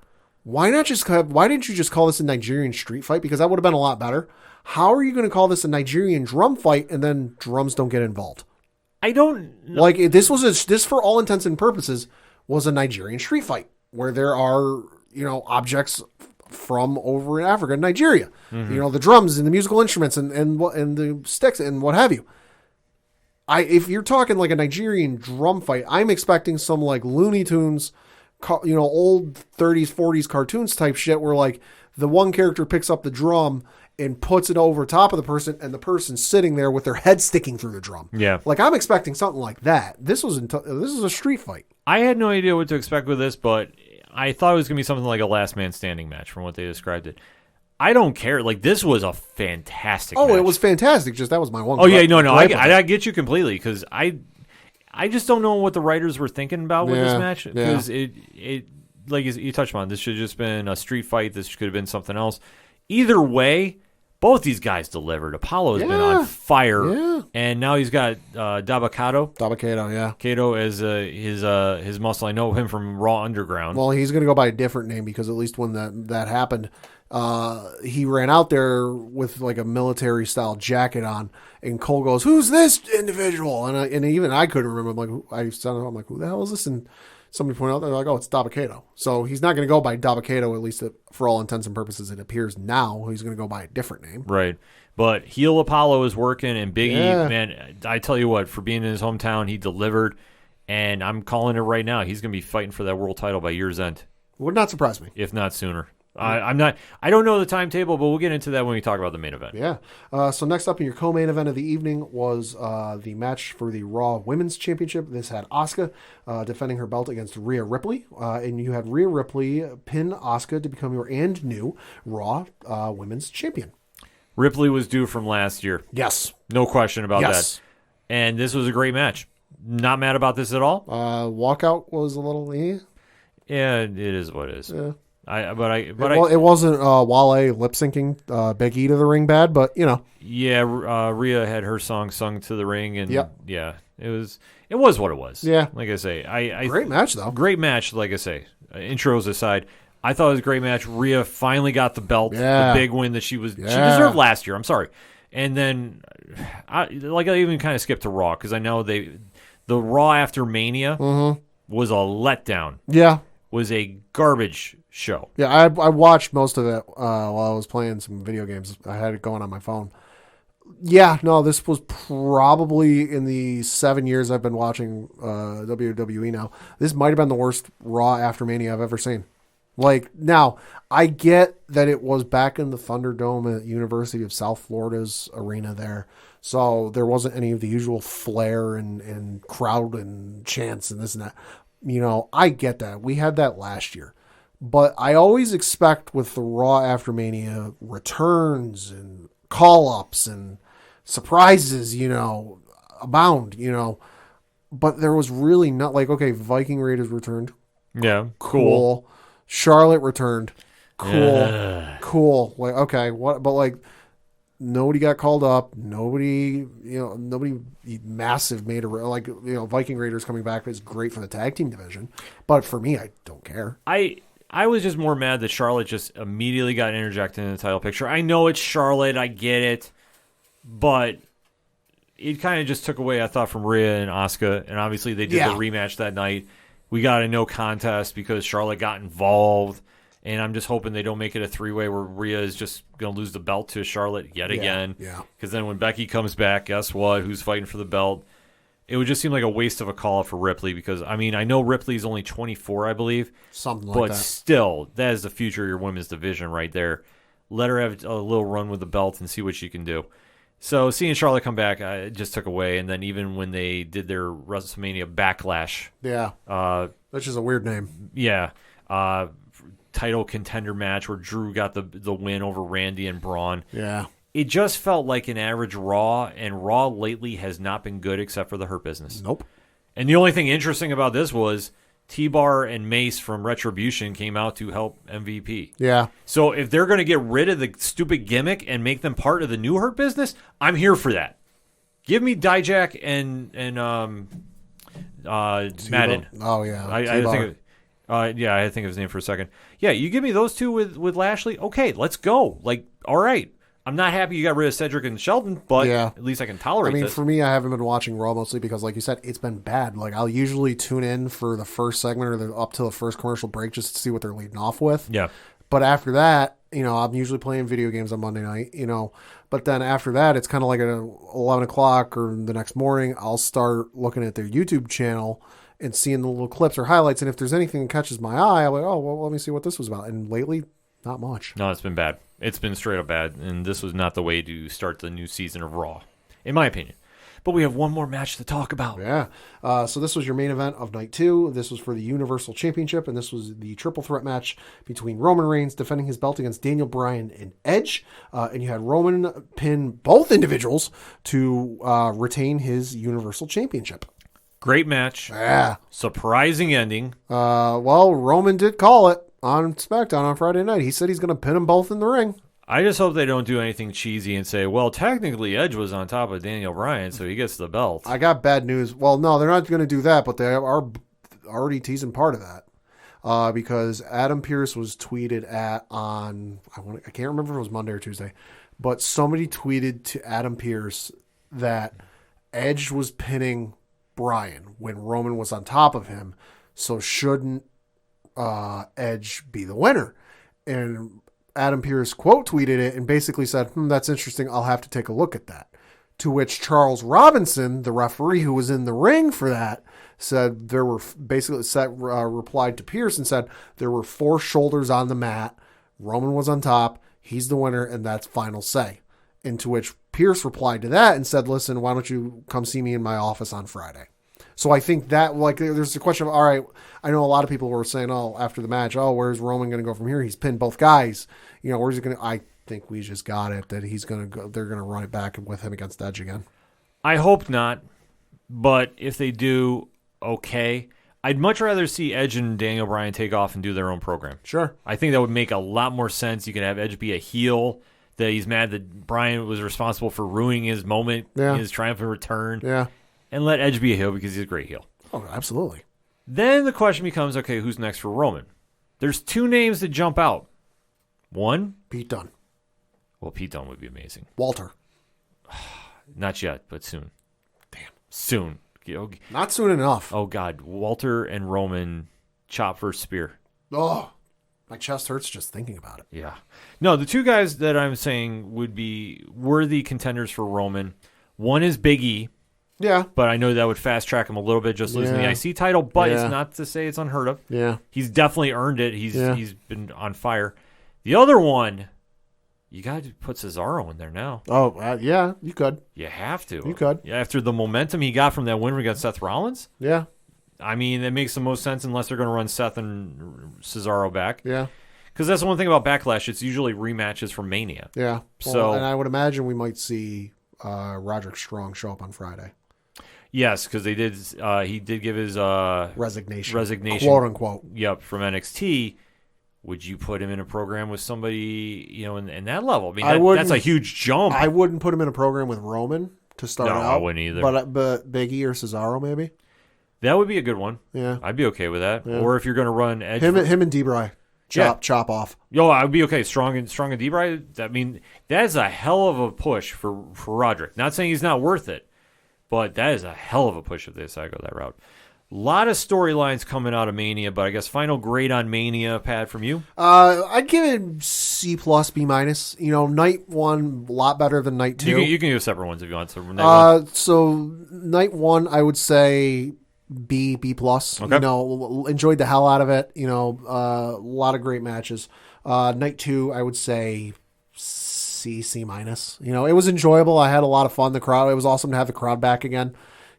why didn't you just call this a Nigerian street fight? Because that would have been a lot better. How are you going to call this a Nigerian drum fight and then drums don't get involved? I don't know. This for all intents and purposes was a Nigerian street fight where there are, objects from over in Africa, Nigeria. Mm-hmm. The drums and the musical instruments and the sticks and what have you. if you're talking like a Nigerian drum fight, I'm expecting some like Looney Tunes, old 30s, 40s cartoons type shit where like the one character picks up the drum and puts it over top of the person, and the person's sitting there with their head sticking through the drum. Yeah. Like, I'm expecting something like that. This is a street fight. I had no idea what to expect with this, but I thought it was going to be something like a last man standing match from what they described it. I don't care. Like, this was a fantastic match. It was fantastic. Just that was my one. Oh, yeah, no. I get you completely, because I just don't know what the writers were thinking about with this match, because it like you touched on, this should have just been a street fight. This could have been something else. Either way, both these guys delivered. Apollo has been on fire, and now he's got Dabakato. Yeah. Kato as his muscle. I know him from Raw Underground. Well, he's going to go by a different name because at least when that happened, he ran out there with like a military style jacket on, and Cole goes, "Who's this individual?" And even I couldn't remember. I'm like, "Who the hell is this?" And somebody pointed out, they're like, "Oh, it's Dabakato." So he's not going to go by Dabakato, at least for all intents and purposes. It appears now he's going to go by a different name. Right. But heel Apollo is working, and Big E, man, I tell you what, for being in his hometown, he delivered, and I'm calling it right now. He's going to be fighting for that world title by year's end. Would not surprise me. If not sooner. I don't know the timetable, but we'll get into that when we talk about the main event. Yeah. So next up in your co-main event of the evening was the match for the Raw Women's Championship. This had Asuka defending her belt against Rhea Ripley. And you had Rhea Ripley pin Asuka to become your new Raw Women's Champion. Ripley was due from last year. Yes. No question about that. And this was a great match. Not mad about this at all. Walkout was a little... Yeah, it is what it is. Yeah. It wasn't Wale lip syncing Big E to the ring bad, but you know. Yeah, Rhea had her song sung to the ring, and yeah, it was what it was. Yeah, like I say, great match though. Great match, like I say. Intros aside, I thought it was a great match. Rhea finally got the belt, the big win that she deserved last year. I'm sorry, and then I even kind of skipped to Raw because I know the Raw after Mania was a letdown. Yeah. Was a garbage show. Yeah, I watched most of it while I was playing some video games. I had it going on my phone. Yeah, no, this was probably in the 7 years I've been watching WWE now. This might have been the worst Raw after Mania I've ever seen. Like, now, I get that it was back in the Thunderdome at University of South Florida's arena there. So there wasn't any of the usual flair and crowd and chants and this and that. You know, I get that. We had that last year. But I always expect with the Raw after Mania returns and call-ups and surprises, abound, But there was really not okay, Viking Raiders returned. Yeah, cool. Charlotte returned. Cool. Like, okay, what? But nobody got called up. Nobody massive made Viking Raiders coming back is great for the tag team division. But for me, I don't care. I was just more mad that Charlotte just immediately got interjected in the title picture. I know it's Charlotte. I get it. But it kind of just took away, I thought, from Rhea and Asuka. And obviously they did the rematch that night. We got a no contest because Charlotte got involved. And I'm just hoping they don't make it a three-way where Rhea is just going to lose the belt to Charlotte yet again. Yeah. Because then when Becky comes back, guess what? Who's fighting for the belt? It would just seem like a waste of a call for Ripley because, I know Ripley's only 24, I believe. Something like that. But still, that is the future of your women's division right there. Let her have a little run with the belt and see what she can do. So seeing Charlotte come back, it just took away. And then even when they did their WrestleMania Backlash. Yeah. Which is a weird name. Yeah. Title contender match where Drew got the win over Randy and Braun. Yeah. It just felt like an average Raw, and Raw lately has not been good except for the Hurt Business. Nope. And the only thing interesting about this was T-Bar and Mace from Retribution came out to help MVP. Yeah. So if they're going to get rid of the stupid gimmick and make them part of the new Hurt Business, I'm here for that. Give me Dijak and Madden. Oh, yeah. I think of his name for a second. Yeah, you give me those two with Lashley. Okay, let's go. All right. I'm not happy you got rid of Cedric and Sheldon, but at least I can tolerate this. For me, I haven't been watching Raw mostly because, like you said, it's been bad. I'll usually tune in for the first segment or up to the first commercial break just to see what they're leading off with. Yeah. But after that, I'm usually playing video games on Monday night, But then after that, it's kind of like at 11 o'clock or the next morning, I'll start looking at their YouTube channel and seeing the little clips or highlights. And if there's anything that catches my eye, I'm like, oh, well, let me see what this was about. And lately, not much. No, it's been bad. It's been straight up bad. And this was not the way to start the new season of Raw, in my opinion. But we have one more match to talk about. Yeah. So this was your main event of night 2. This was for the Universal Championship, and this was the triple threat match between Roman Reigns defending his belt against Daniel Bryan and Edge. And you had Roman pin both individuals to retain his Universal Championship. Great match. Yeah. Surprising ending. Well, Roman did call it on SmackDown on Friday night. He said he's going to pin them both in the ring. I just hope they don't do anything cheesy and say, well, technically Edge was on top of Daniel Bryan, so he gets the belt. I got bad news. Well, no, they're not going to do that, but they are already teasing part of that. Because Adam Pearce was tweeted at on, I can't remember if it was Monday or Tuesday, but somebody tweeted to Adam Pearce that Edge was pinning Bryan when Roman was on top of him, so shouldn't Edge be the winner? And Adam Pearce quote tweeted it and basically said, that's interesting. I'll have to take a look at that. To which Charles Robinson, the referee who was in the ring for that, said there were replied to Pearce and said there were 4 shoulders on the mat. Roman was on top. He's the winner, and that's final say. And to which Pearce replied to that and said, listen, why don't you come see me in my office on Friday? So I think that, there's the question of, all right, I know a lot of people were saying, after the match, where's Roman going to go from here? He's pinned both guys. Where's he going to, I think we just got it, that he's going to go, they're going to run it back with him against Edge again. I hope not, but if they do, okay. I'd much rather see Edge and Daniel Bryan take off and do their own program. Sure. I think that would make a lot more sense. You could have Edge be a heel, that he's mad that Bryan was responsible for ruining his moment, his triumphant return. Yeah. And let Edge be a heel because he's a great heel. Oh, absolutely. Then the question becomes, okay, who's next for Roman? There's 2 names that jump out. One, Pete Dunne. Well, Pete Dunne would be amazing. Walter. Not yet, but soon. Damn. Soon. Not soon enough. Oh, God. Walter and Roman, chop versus spear. Oh, my chest hurts just thinking about it. Yeah. No, the 2 guys that I'm saying would be worthy contenders for Roman. One is Big E. Yeah. But I know that would fast track him a little bit, just losing the IC title, but it's not to say it's unheard of. Yeah. He's definitely earned it. He's been on fire. The other one, you got to put Cesaro in there now. Oh, yeah, you could. You have to. You could. Yeah, after the momentum he got from that win against Seth Rollins. Yeah. I mean, it makes the most sense unless they're going to run Seth and Cesaro back. Yeah. Because that's the one thing about Backlash. It's usually rematches from Mania. Yeah. So, and I would imagine we might see Roderick Strong show up on Friday. Yes, because they did. He did give his resignation, quote unquote. Yep, from NXT. Would you put him in a program with somebody, in that level? I mean, that's a huge jump. I wouldn't put him in a program with Roman to start out. No, I wouldn't either. But Big E or Cesaro maybe. That would be a good one. Yeah, I'd be okay with that. Yeah. Or if you're going to run Edge, him and D-Bry, chop off. Yo, I would be okay. Strong and D-Bry. I mean, that is a hell of a push for Roderick. Not saying he's not worth it, but that is a hell of a push if they decide to go that route. A lot of storylines coming out of Mania, but I guess final grade on Mania, Pat, from you? I'd give it C+, B-. Night 1 a lot better than night 2. You can do separate ones if you want. So night 1 I would say B+. Okay. Enjoyed the hell out of it. A lot of great matches. Night 2 I would say C-. It was enjoyable. I had a lot of fun. The crowd. It was awesome to have the crowd back again.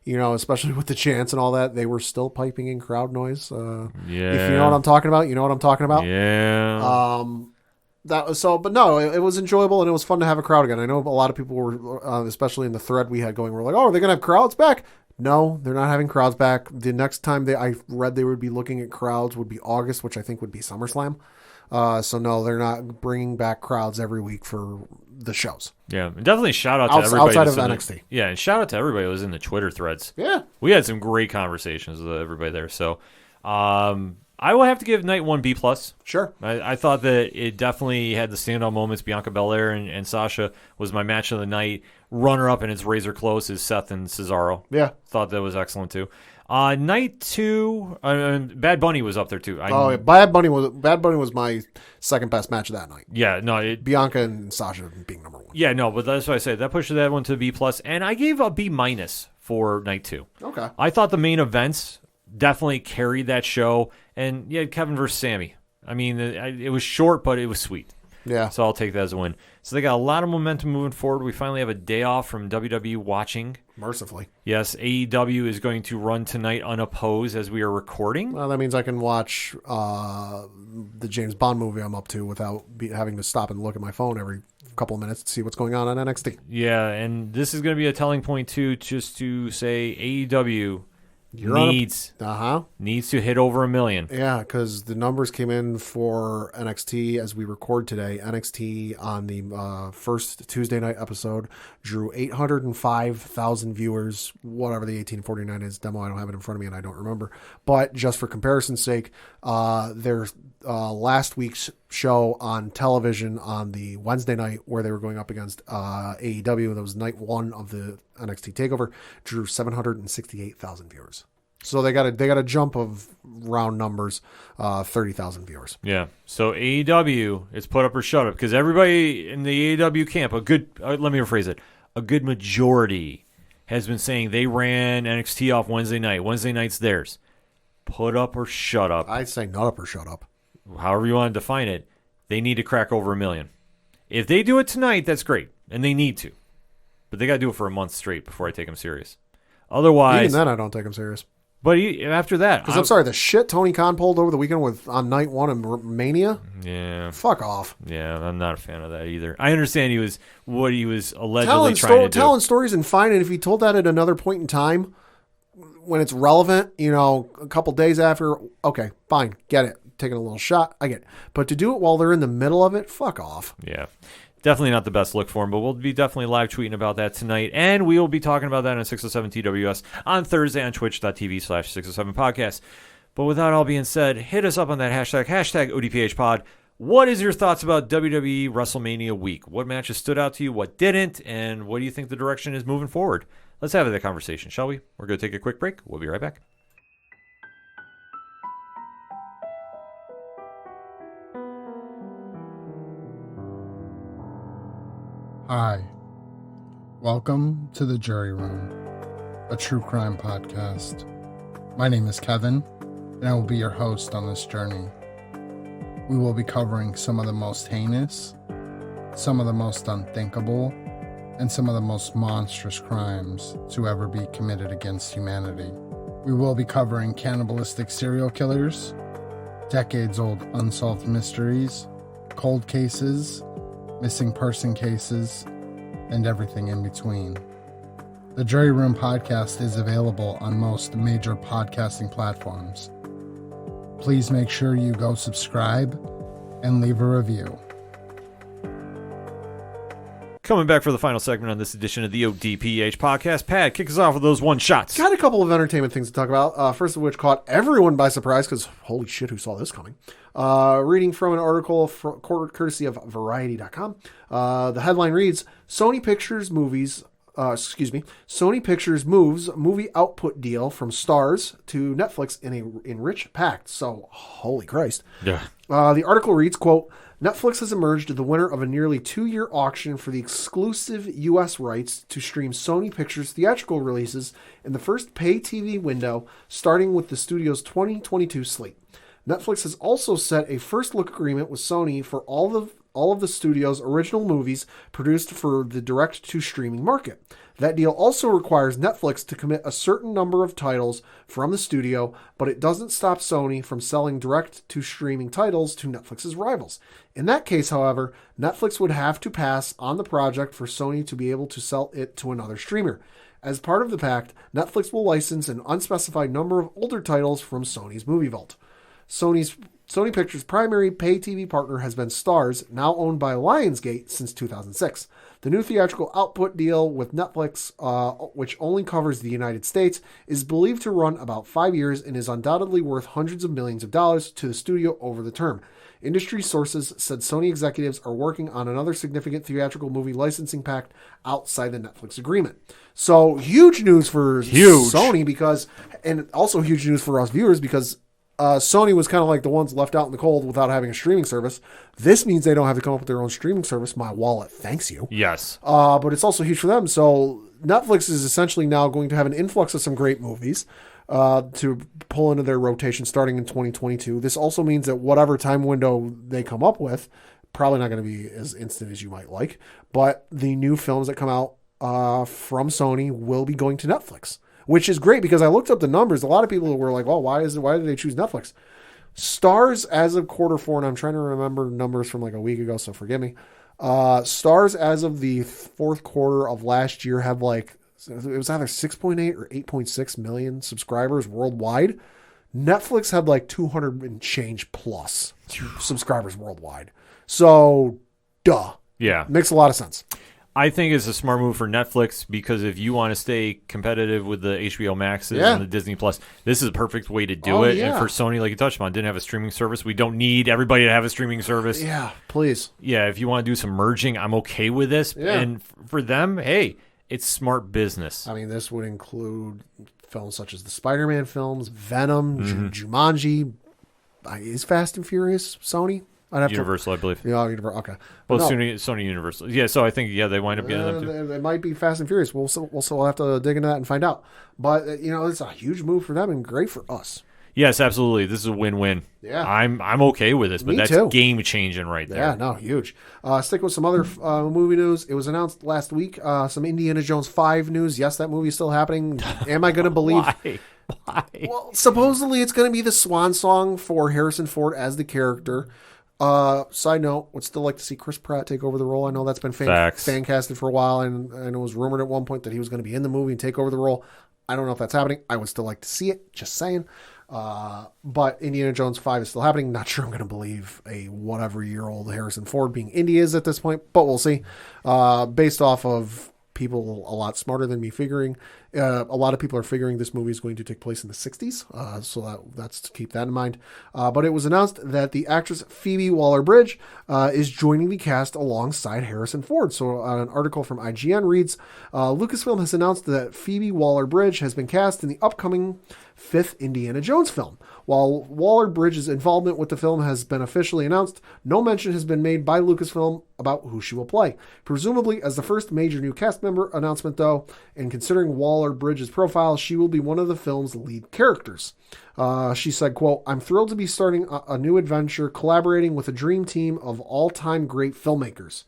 Especially with the chants and all that, they were still piping in crowd noise. If you know what I'm talking about, you know what I'm talking about. Yeah. But no, it was enjoyable and it was fun to have a crowd again. I know a lot of people were, especially in the thread we had going, were like, "Oh, are they gonna have crowds back?" No, they're not having crowds back. The next time I read they would be looking at crowds would be August, which I think would be SummerSlam. So no, they're not bringing back crowds every week for the shows. Yeah, and definitely shout out to everybody outside of NXT. And shout out to everybody who was in the Twitter threads. Yeah, we had some great conversations with everybody there. So, I I will have to give night 1 B+. Sure. I thought that it definitely had the standout moments. Bianca Belair and Sasha was my match of the night. Runner-up, and it's razor close, is Seth and Cesaro. Yeah. Thought that was excellent, too. Night 2, Bad Bunny was up there, too. Yeah. Bad Bunny was my second best match of that night. Yeah, no. Bianca and Sasha being number 1. Yeah, no, but that's what I said. That pushed that one to B+, and I gave a B- for night 2. Okay. I thought the main events definitely carried that show, and you had Kevin versus Sami. I mean, it was short, but it was sweet. Yeah. So I'll take that as a win. So they got a lot of momentum moving forward. We finally have a day off from WWE watching. Mercifully. Yes, AEW is going to run tonight unopposed as we are recording. Well, that means I can watch the James Bond movie I'm up to without having to stop and look at my phone every couple of minutes to see what's going on NXT. Yeah, and this is going to be a telling point, too, just to say AEW needs to hit over 1 million. Yeah, because the numbers came in for NXT as we record today. NXT on the first Tuesday night episode drew 805,000 viewers, whatever the 1849 is. Demo, I don't have it in front of me and I don't remember. But just for comparison's sake, their last week's show on television on the Wednesday night where they were going up against AEW, that was night 1 of the NXT TakeOver, drew 768,000 viewers. So they got a jump of round numbers, 30,000 viewers. Yeah. So AEW is put up or shut up because everybody in the AEW camp, let me rephrase it, a good majority has been saying they ran NXT off Wednesday night. Wednesday night's theirs. Put up or shut up. I'd say not up or shut up. However you want to define it, they need to crack over 1 million. If they do it tonight, that's great, and they need to. But they got to do it for a month straight before I take them serious. Otherwise, even then, I don't take them serious. But after that, because I'm sorry, the shit Tony Khan pulled over the weekend on night 1 of Mania. Yeah, fuck off. Yeah, I'm not a fan of that either. I understand he was allegedly trying to do. Telling stories and fine, and if he told that at another point in time, when it's relevant, a couple days after, okay, fine, get it. Taking a little shot, I get it. But to do it while they're in the middle of it, fuck off. Yeah. Definitely not the best look for him, but we'll be definitely live tweeting about that tonight. And we will be talking about that on 607 TWS on Thursday on twitch.tv/607podcast. But with that all being said, hit us up on that hashtag ODPH pod. What is your thoughts about WWE WrestleMania week? What matches stood out to you? What didn't? And what do you think the direction is moving forward? Let's have that conversation, shall we? We're going to take a quick break. We'll be right back. Hi, welcome to the Jury Room, a true crime podcast. My name is Kevin, and I will be your host on this journey. We will be covering some of the most heinous, some of the most unthinkable, and some of the most monstrous crimes to ever be committed against humanity. We will be covering cannibalistic serial killers, decades-old unsolved mysteries, cold cases, missing person cases, and everything in between. The Jury Room podcast is available on most major podcasting platforms. Please make sure you go subscribe and leave a review. Coming back for the final segment on this edition of the ODPH podcast. Pat, kick us off with those one-shots. Got a couple of entertainment things to talk about. First of which caught everyone by surprise because holy shit, who saw this coming? Reading from an article courtesy of Variety.com. The headline reads, Sony Pictures moves movie output deal from Starz to Netflix in rich pact. So, holy Christ. Yeah. The article reads, quote, Netflix has emerged the winner of a nearly 2-year auction for the exclusive U.S. rights to stream Sony Pictures theatrical releases in the first pay TV window, starting with the studio's 2022 slate. Netflix has also set a first-look agreement with Sony for all of the studio's original movies produced for the direct-to-streaming market. That deal also requires Netflix to commit a certain number of titles from the studio, but it doesn't stop Sony from selling direct-to-streaming titles to Netflix's rivals. In that case, however, Netflix would have to pass on the project for Sony to be able to sell it to another streamer. As part of the pact, Netflix will license an unspecified number of older titles from Sony's movie vault. Sony's Sony Pictures' primary pay TV partner has been Starz, now owned by Lionsgate since 2006. The new theatrical output deal with Netflix, which only covers the United States, is believed to run about 5 years and is undoubtedly worth hundreds of millions of dollars to the studio over the term. Industry sources said Sony executives are working on another significant theatrical movie licensing pact outside the Netflix agreement. So huge news for Sony because, and also huge news for us viewers because Sony was kind of like the ones left out in the cold without having a streaming service. This means they don't have to come up with their own streaming service. My wallet thanks you. Yes. But it's also huge for them. So Netflix is essentially now going to have an influx of some great movies to pull into their rotation starting in 2022. This also means that whatever time window they come up with, probably not going to be as instant as you might like, but the new films that come out from Sony will be going to Netflix, which is great because I looked up the numbers. A lot of people were like, well, why did they choose Netflix? Starz as of Q4, and I'm trying to remember numbers from like a week ago, so forgive me. Starz as of the fourth quarter of last year have like, it was either 6.8 or 8.6 million subscribers worldwide. Netflix had like 200 and change plus subscribers worldwide. So, duh. Yeah. Makes a lot of sense. I think it's a smart move for Netflix because if you want to stay competitive with the HBO Maxes and the Disney Plus, this is a perfect way to do it. Yeah. And for Sony, like you touched on, didn't have a streaming service. We don't need everybody to have a streaming service. Yeah, please. Yeah, if you want to do some merging, I'm okay with this. Yeah. And for them, hey, it's smart business. I mean, this would include films such as the Spider-Man films, Venom, Jumanji. Is Fast and Furious Sony? I'd have Universal, I believe. Yeah, Universal. Okay. Well, No. Sony Universal. Yeah, so I think, they wind up getting them too. It might be Fast and Furious. We'll have to dig into that and find out. But, it's a huge move for them and great for us. Yes, absolutely. This is a win-win. Yeah. I'm okay with this, but Me that's too. game-changing right there. Yeah, no, huge. Stick with some other movie news. It was announced last week, some Indiana Jones 5 news. Yes, that movie is still happening. Am I going to believe... Why? Well, supposedly it's going to be the swan song for Harrison Ford as the character. Side note, would still like to see Chris Pratt take over the role. I know that's been fan casted for a while, and it was rumored at one point that he was going to be in the movie and take over the role. I don't know if that's happening. I would still like to see it, just saying. But Indiana Jones 5 is still happening. Not sure I'm going to believe a whatever-year-old Harrison Ford being Indy is at this point, but we'll see. Based off of people a lot smarter than me figuring, a lot of people are figuring this movie is going to take place in the 60s, so that's to keep that in mind. But it was announced that the actress Phoebe Waller-Bridge is joining the cast alongside Harrison Ford. So an article from IGN reads, Lucasfilm has announced that Phoebe Waller-Bridge has been cast in the upcoming 5th Indiana Jones film. While Waller-Bridge's involvement with the film has been officially announced, no mention has been made by Lucasfilm about who she will play. Presumably as the first major new cast member announcement, though, and considering Waller-Bridge's profile, she will be one of the film's lead characters. She said, quote, I'm thrilled to be starting a new adventure collaborating with a dream team of all-time great filmmakers.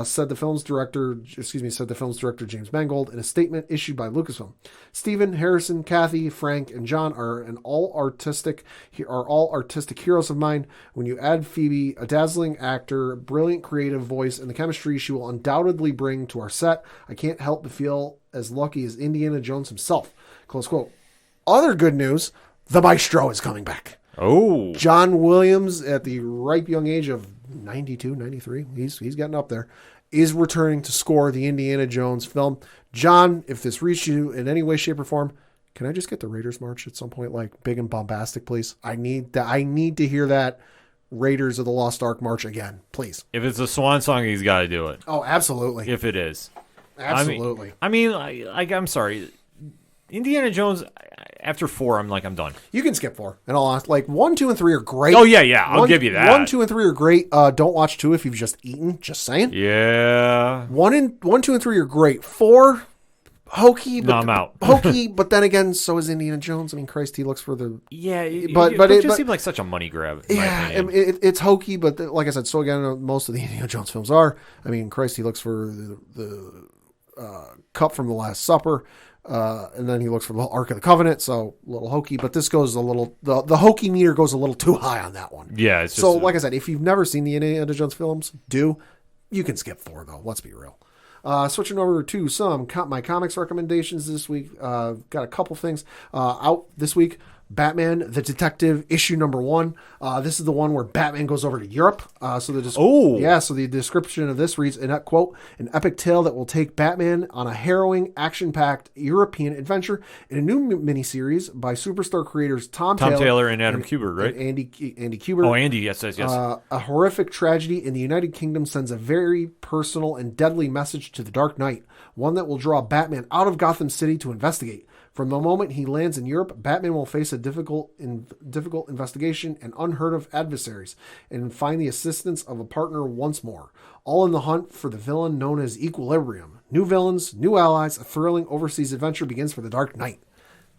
Said the film's director James Mangold in a statement issued by Lucasfilm. Stephen, Harrison, Kathy, Frank, and John are all artistic heroes of mine. When you add Phoebe, a dazzling actor, brilliant creative voice, and the chemistry she will undoubtedly bring to our set, I can't help but feel as lucky as Indiana Jones himself. Close quote. Other good news, the Maestro is coming back. Oh. John Williams, at the ripe young age of 92, 93, he's getting up there, is returning to score the Indiana Jones film. John, if this reached you in any way, shape, or form, can I just get the Raiders March at some point, like big and bombastic, please? I need to hear that Raiders of the Lost Ark March again, please. If it's a swan song, he's got to do it. Oh, absolutely. If it is. Absolutely. I'm sorry. Indiana Jones, after 4, I'm done. You can skip 4. And all honest, like 1, 2, and 3 are great. Oh, yeah. I'll give you that. 1, 2, and 3 are great. Don't watch 2 if you've just eaten. Just saying. Yeah. 1, 2, and 3 are great. 4, hokey. No, I'm out. Hokey, but then again, so is Indiana Jones. I mean, Christ, he looks for the... Yeah, but it just seemed like such a money grab. It's hokey, but like I said, so again, most of the Indiana Jones films are. I mean, Christ, he looks for the cup from the Last Supper. And then he looks for the Ark of the Covenant, so a little hokey. But this goes a little, the hokey meter goes a little too high on that one. Yeah. Like I said, if you've never seen the Indiana Jones films, you can skip 4 though. Let's be real. Switching over to some my comics recommendations this week. Got a couple things out this week. Batman the Detective issue number 1. This is the one where Batman goes over to Europe. So the description of this reads, and quote, an epic tale that will take Batman on a harrowing, action-packed European adventure in a new miniseries by superstar creators Tom Taylor and Adam Kubert, right? And Andy Kubert. Oh, Andy, yes. A horrific tragedy in the United Kingdom sends a very personal and deadly message to the Dark Knight, one that will draw Batman out of Gotham City to investigate. From the moment he lands in Europe, Batman will face a difficult investigation and unheard of adversaries, and find the assistance of a partner once more, all in the hunt for the villain known as Equilibrium. New villains, new allies, a thrilling overseas adventure begins for the Dark Knight.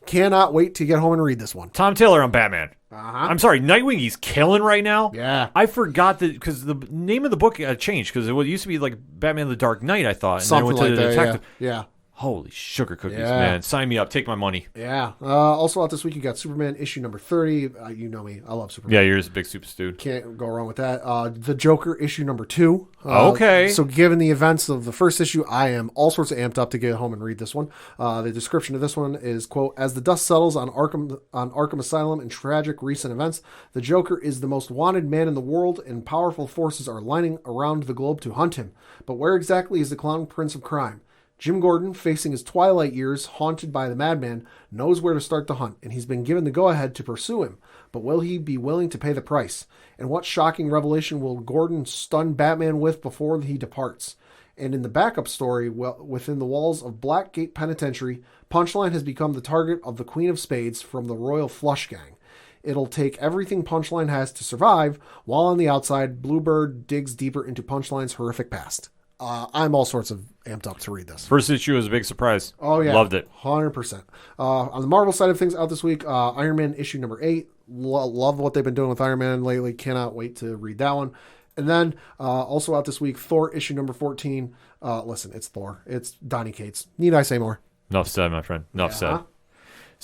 Cannot wait to get home and read this one. Tom Taylor on Batman. I'm sorry, Nightwing, he's killing right now. Yeah. I forgot that because the name of the book changed because it used to be like Batman the Dark Knight, I thought. And Something then it went to like the that, Detective. yeah. Holy sugar cookies, Yeah. man. Sign me up. Take my money. Yeah. Also out this week, you got Superman issue number 30. You know me. I love Superman. Yeah, you're just a big super dude. Can't go wrong with that. The Joker issue number 2. Okay. So given the events of the first issue, I am all sorts of amped up to get home and read this one. The description of this one is, quote, as the dust settles on Arkham Asylum and tragic recent events, the Joker is the most wanted man in the world and powerful forces are lining around the globe to hunt him. But where exactly is the clown prince of crime? Jim Gordon, facing his twilight years, haunted by the madman, knows where to start the hunt, and he's been given the go-ahead to pursue him. But will he be willing to pay the price? And what shocking revelation will Gordon stun Batman with before he departs? And in the backup story, within the walls of Blackgate Penitentiary, Punchline has become the target of the Queen of Spades from the Royal Flush Gang. It'll take everything Punchline has to survive, while on the outside, Bluebird digs deeper into Punchline's horrific past. I'm all sorts of amped up to read this. First issue was a big surprise. Oh, yeah. Loved it. 100%. On the Marvel side of things out this week, Iron Man issue number 8. Love what they've been doing with Iron Man lately. Cannot wait to read that one. And then also out this week, Thor issue number 14. Listen, it's Thor. It's Donny Cates. Need I say more? Enough said, my friend. Enough said.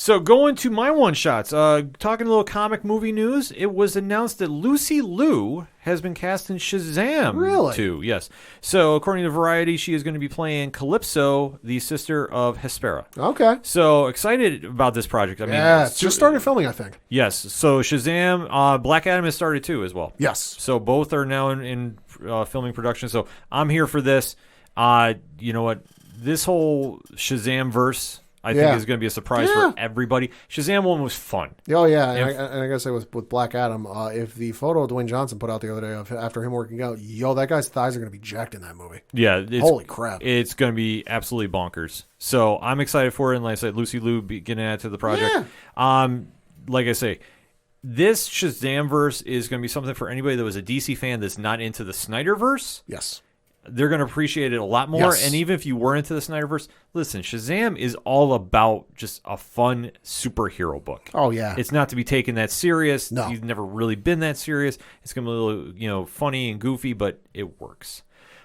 So going to my one-shots, talking a little comic movie news, it was announced that Lucy Liu has been cast in Shazam. Really? 2, yes. So according to Variety, she is going to be playing Calypso, the sister of Hespera. Okay. So excited about this project. I mean, It's just started filming, I think. Yes. So Shazam, Black Adam has started too as well. Yes. So both are now in filming production. So I'm here for this. You know what? This whole Shazam verse, I think, is going to be a surprise for everybody. Shazam 1 was fun. Oh, yeah. And I got to say with Black Adam, if the photo Dwayne Johnson put out the other day of after him working out, that guy's thighs are going to be jacked in that movie. Yeah. Holy crap. It's going to be absolutely bonkers. So I'm excited for it. And like I said, Lucy Liu getting added to the project. Yeah. Like I say, this Shazam verse is going to be something for anybody that was a DC fan that's not into the Snyderverse. Yes. They're going to appreciate it a lot more. Yes. And even if you were into the Snyderverse, listen, Shazam is all about just a fun superhero book. Oh, yeah. It's not to be taken that serious. No. You've never really been that serious. It's going to be a little, funny and goofy, but it works.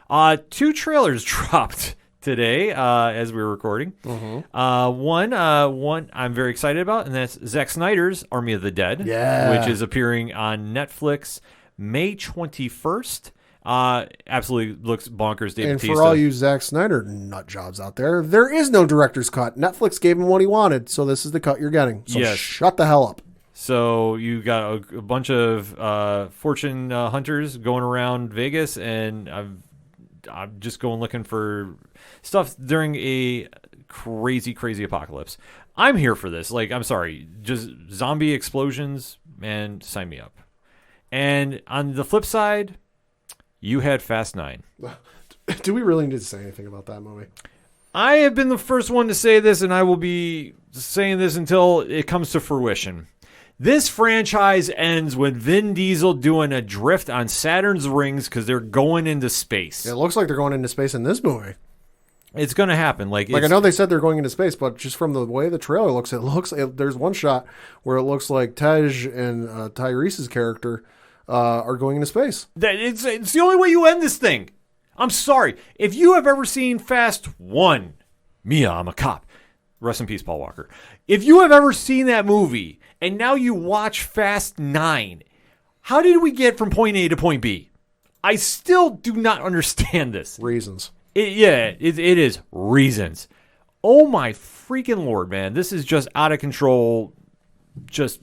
2 trailers dropped today as we were recording. Mm-hmm. One I'm very excited about, and that's Zack Snyder's Army of the Dead, which is appearing on Netflix May 21st. Absolutely looks bonkers. Dave And Bautista. for all you Zack Snyder nut jobs out there is no director's cut. Netflix gave him what he wanted, so this is the cut you're getting. So shut the hell up. So you got a bunch of fortune hunters going around Vegas, and I'm just going looking for stuff during a crazy, crazy apocalypse. I'm here for this. Like, I'm sorry, just zombie explosions, man, sign me up. And on the flip side, you had Fast 9. Do we really need to say anything about that movie? I have been the first one to say this, and I will be saying this until it comes to fruition. This franchise ends with Vin Diesel doing a drift on Saturn's rings because they're going into space. It looks like they're going into space in this movie. It's going to happen. Like I know they said they're going into space, but just from the way the trailer looks, there's one shot where it looks like Tej and Tyrese's character are going into space. It's the only way you end this thing. I'm sorry. If you have ever seen Fast 1, Mia, I'm a cop. Rest in peace, Paul Walker. If you have ever seen that movie and now you watch Fast 9, how did we get from point A to point B? I still do not understand this. Reasons. It is reasons. Oh my freaking Lord, man. This is just out of control just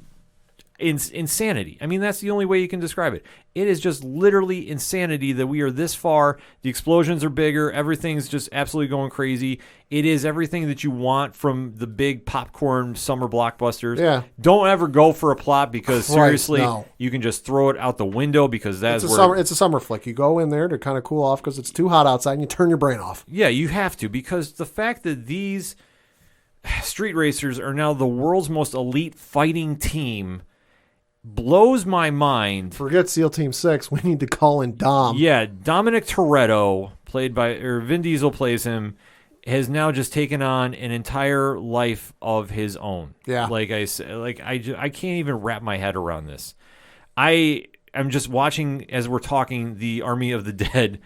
insanity. I mean, that's the only way you can describe it. It is just literally insanity that we are this far. The explosions are bigger. Everything's just absolutely going crazy. It is everything that you want from the big popcorn summer blockbusters. Yeah. Don't ever go for a plot because seriously, no. you can just throw it out the window because that's it's a summer flick. You go in there to kind of cool off because it's too hot outside and you turn your brain off. Yeah, you have to, because the fact that these street racers are now the world's most elite fighting team blows my mind. Forget SEAL Team 6. We need to call in Dom. Yeah, Dominic Toretto, Vin Diesel plays him, has now just taken on an entire life of his own. Yeah. Like I said, I can't even wrap my head around this. I'm just watching, as we're talking, the Army of the Dead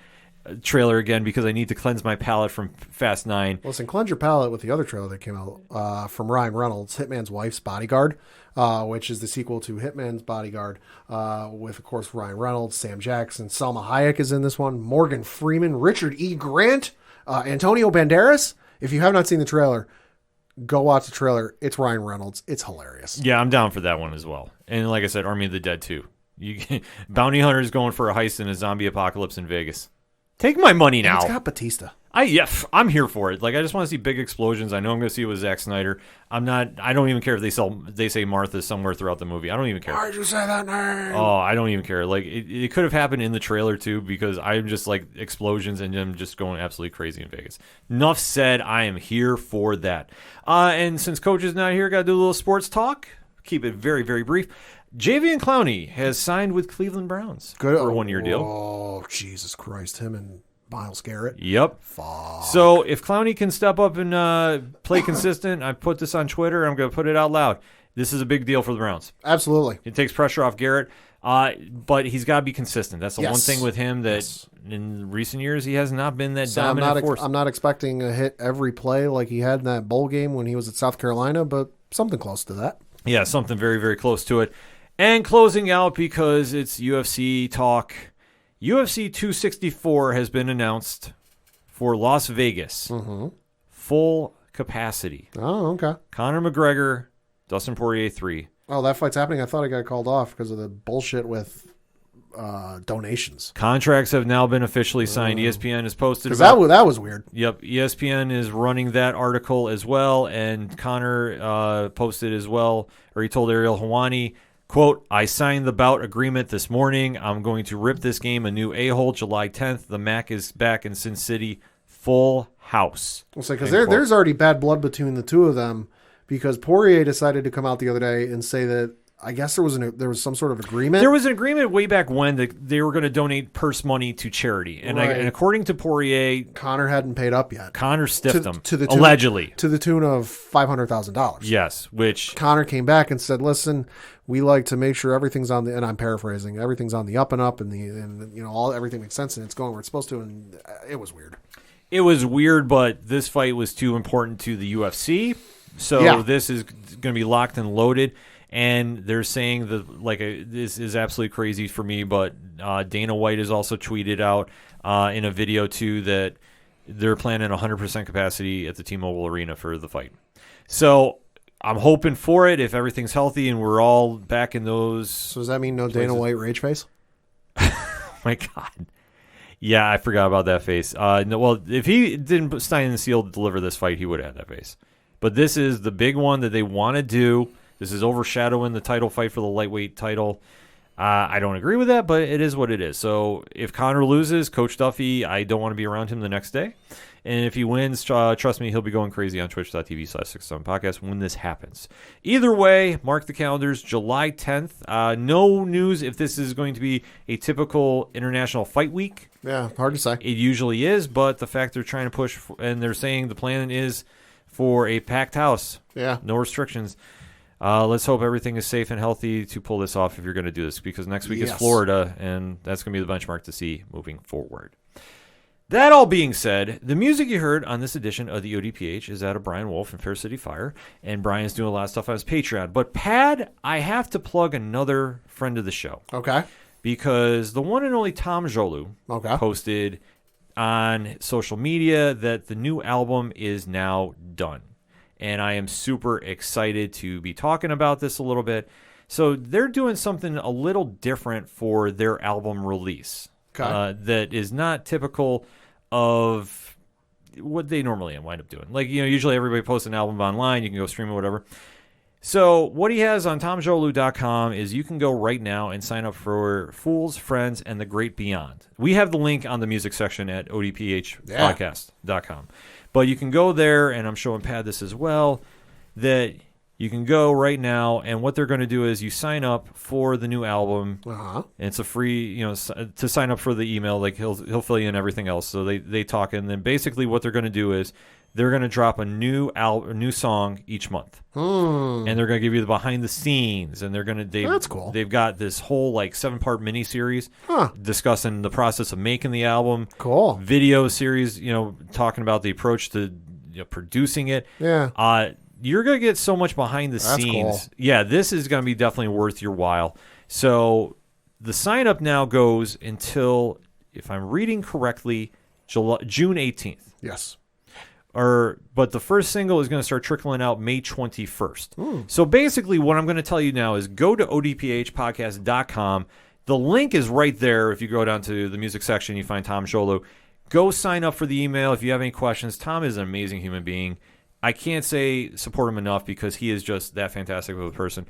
trailer again because I need to cleanse my palate from Fast 9. Listen, cleanse your palate with the other trailer that came out from Ryan Reynolds, Hitman's Wife's Bodyguard, which is the sequel to Hitman's Bodyguard, with, of course, Ryan Reynolds, Sam Jackson, Salma Hayek is in this one, Morgan Freeman, Richard E. Grant, Antonio Banderas. If you have not seen the trailer, go watch the trailer. It's Ryan Reynolds. It's hilarious. Yeah, I'm down for that one as well. And like I said, Army of the Dead too. Bounty hunters going for a heist in a zombie apocalypse in Vegas. Take my money now. It's got Batista. I'm here for it. Like, I just want to see big explosions. I know I'm going to see it with Zack Snyder. I don't even care if they say Martha somewhere throughout the movie. I don't even care. Why'd you say that name? Oh, I don't even care. Like, it could have happened in the trailer too, because I'm just like explosions and them just going absolutely crazy in Vegas. Enough said. I am here for that. And since Coach is not here, got to do a little sports talk. Keep it very, very brief. Javian Clowney has signed with Cleveland Browns for a 1-year deal. Oh, Jesus Christ. Him and Myles Garrett. Yep. Fuck. So if Clowney can step up and play consistent, I put this on Twitter. I'm going to put it out loud. This is a big deal for the Browns. Absolutely. It takes pressure off Garrett, but he's got to be consistent. That's the one thing with him that in recent years he has not been that dominant force. I'm not expecting a hit every play like he had in that bowl game when he was at South Carolina, but something close to that. Yeah, something very, very close to it. And closing out, because it's UFC talk, UFC 264 has been announced for Las Vegas. Mm-hmm. Full capacity. Oh, okay. Conor McGregor, Dustin Poirier 3. Oh, that fight's happening? I thought I got called off because of the bullshit with donations. Contracts have now been officially signed. ESPN has posted about that was weird. Yep, ESPN is running that article as well, and Conor posted as well, or he told Ariel Helwani, quote, I signed the bout agreement this morning. I'm going to rip this game a new a-hole July 10th. The MAC is back in Sin City. Full house. I'll say, because there's already bad blood between the two of them, because Poirier decided to come out the other day and say that I guess there was some sort of agreement. There was an agreement way back when that they were going to donate purse money to charity. And, and according to Poirier, Conor hadn't paid up yet. Conor stiffed him, allegedly. To the tune of $500,000. Yes, which Conor came back and said, listen, we like to make sure everything's on the, and I'm paraphrasing, everything's on the up and up, and everything makes sense and it's going where it's supposed to, and it was weird. It was weird, but this fight was too important to the UFC. So this is going to be locked and loaded. And they're saying that this is absolutely crazy for me, but Dana White has also tweeted out in a video too that they're planning 100% capacity at the T-Mobile Arena for the fight. So I'm hoping for it if everything's healthy and we're all back in those. So does that mean no places? Dana White rage face? My God. Yeah, I forgot about that face. No, well, if he didn't sign the seal to deliver this fight, he would have had that face. But this is the big one that they want to do. This is overshadowing the title fight for the lightweight title. I don't agree with that, but it is what it is. So if Conor loses, Coach Duffy, I don't want to be around him the next day. And if he wins, trust me, he'll be going crazy on twitch.tv/67podcast when this happens. Either way, mark the calendars, July 10th. No news if this is going to be a typical international fight week. Yeah, hard to say. It usually is, but the fact they're trying to push, and they're saying the plan is for a packed house. Yeah. No restrictions. Let's hope everything is safe and healthy to pull this off if you're going to do this, because next week is Florida, and that's going to be the benchmark to see moving forward. That all being said, the music you heard on this edition of the ODPH is that of Brian Wolf and Fair City Fire, and Brian's doing a lot of stuff on his Patreon. But, Pad, I have to plug another friend of the show. Okay. Because the one and only Tom Jolu posted on social media that the new album is now done. and I am super excited to be talking about this a little bit. So they're doing something a little different for their album release that is not typical of what they normally wind up doing. Like, usually everybody posts an album online. You can go stream it, whatever. So what he has on TomJolu.com is you can go right now and sign up for Fools, Friends, and the Great Beyond. We have the link on the music section at ODPHpodcast.com. But you can go there, and I'm showing Pat this as well, that you can go right now, and what they're going to do is you sign up for the new album. And it's a free, to sign up for the email. Like he'll fill you in everything else. So they talk, and then basically what they're going to do is they're going to drop a new song each month, and they're going to give you the behind the scenes, and that's cool. They've got this whole 7-part mini series discussing the process of making the album. Cool video series, talking about the approach to producing it. Yeah. You're going to get so much behind the scenes. Cool. Yeah, this is going to be definitely worth your while. So the sign up now goes until, if I'm reading correctly, June 18th. Yes. But the first single is going to start trickling out May 21st. So basically what I'm going to tell you now is go to odphpodcast.com. The link is right there. If you go down to the music section, you find Tom Jolu. Go sign up for the email if you have any questions. Tom is an amazing human being. I can't say support him enough because he is just that fantastic of a person.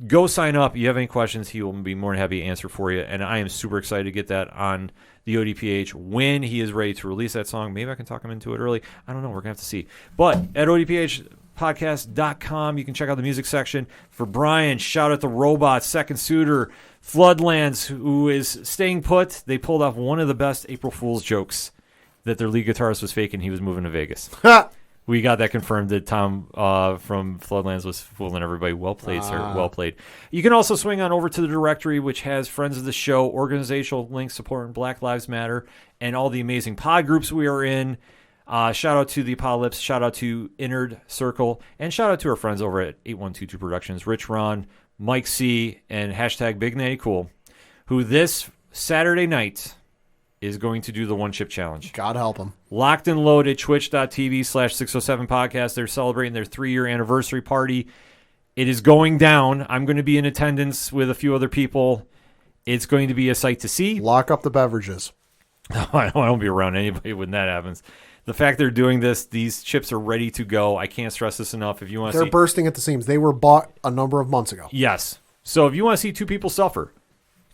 Go sign up. You have any questions, he will be more than happy to answer for you. And I am super excited to get that on the ODPH when he is ready to release that song. Maybe I can talk him into it early. I don't know. We're going to have to see. But at ODPHpodcast.com, you can check out the music section. For Brian, shout out the Robots, Second Suitor, Floodlands, who is staying put. They pulled off one of the best April Fool's jokes that their lead guitarist was faking. He was moving to Vegas. We got that confirmed that Tom from Floodlands was fooling everybody. Well played, sir. Well played. You can also swing on over to the directory, which has friends of the show, organizational links supporting Black Lives Matter, and all the amazing pod groups we are in. Shout out to the aPODalypse. Shout out to Innerd Circle. And shout out to our friends over at 8122 Productions, Rich Ron, Mike C., and hashtag Big Natty Cool, who this Saturday night is going to do the One Chip Challenge. God help them. Locked and Loaded, twitch.tv/607 podcast. They're celebrating their 3-year anniversary party. It is going down. I'm going to be in attendance with a few other people. It's going to be a sight to see. Lock up the beverages. I won't be around anybody when that happens. The fact they're doing this, these chips are ready to go. I can't stress this enough. If you want to They're bursting at the seams. They were bought a number of months ago. Yes. So if you want to see two people suffer,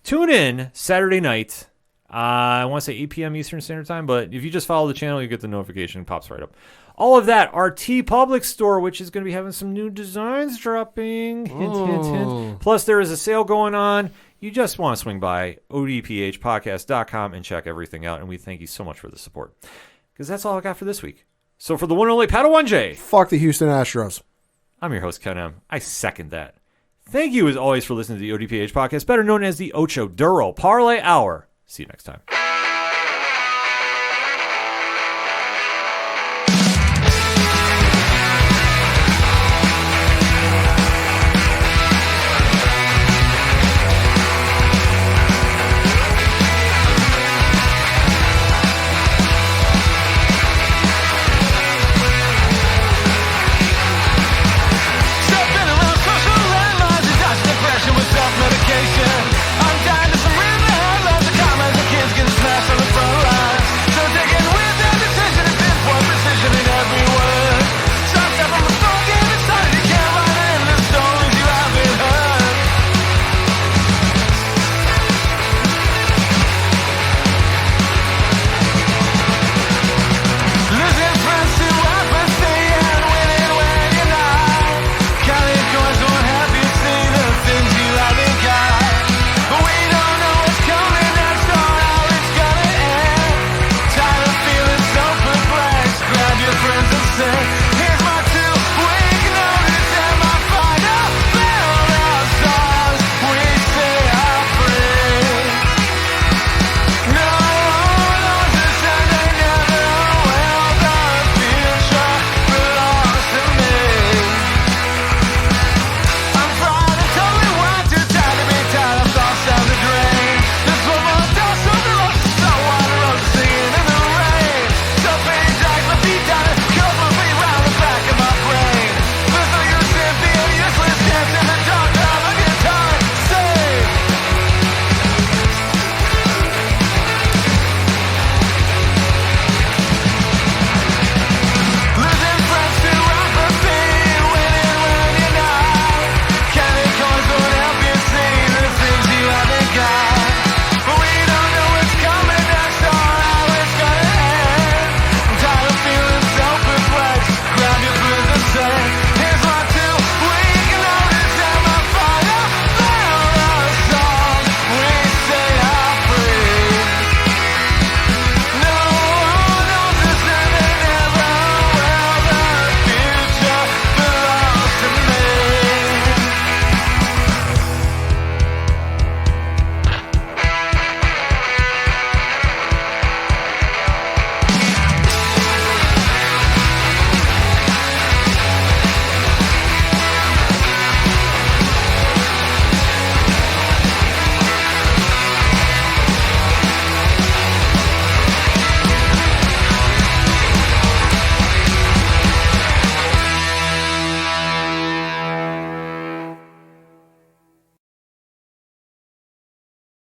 tune in Saturday night. I want to say 8 p.m. Eastern Standard Time, but if you just follow the channel, you get the notification. It pops right up. All of that, our TeePublic store, which is going to be having some new designs dropping. Hint, hint, hint. Plus, there is a sale going on. You just want to swing by odphpodcast.com and check everything out, and we thank you so much for the support. Because that's all I got for this week. So for the one and only Padawan Fuck the Houston Astros. I'm your host, Ken M. I second that. Thank you, as always, for listening to the ODPH podcast, better known as the Ocho Duro Parlay Hour. See you next time.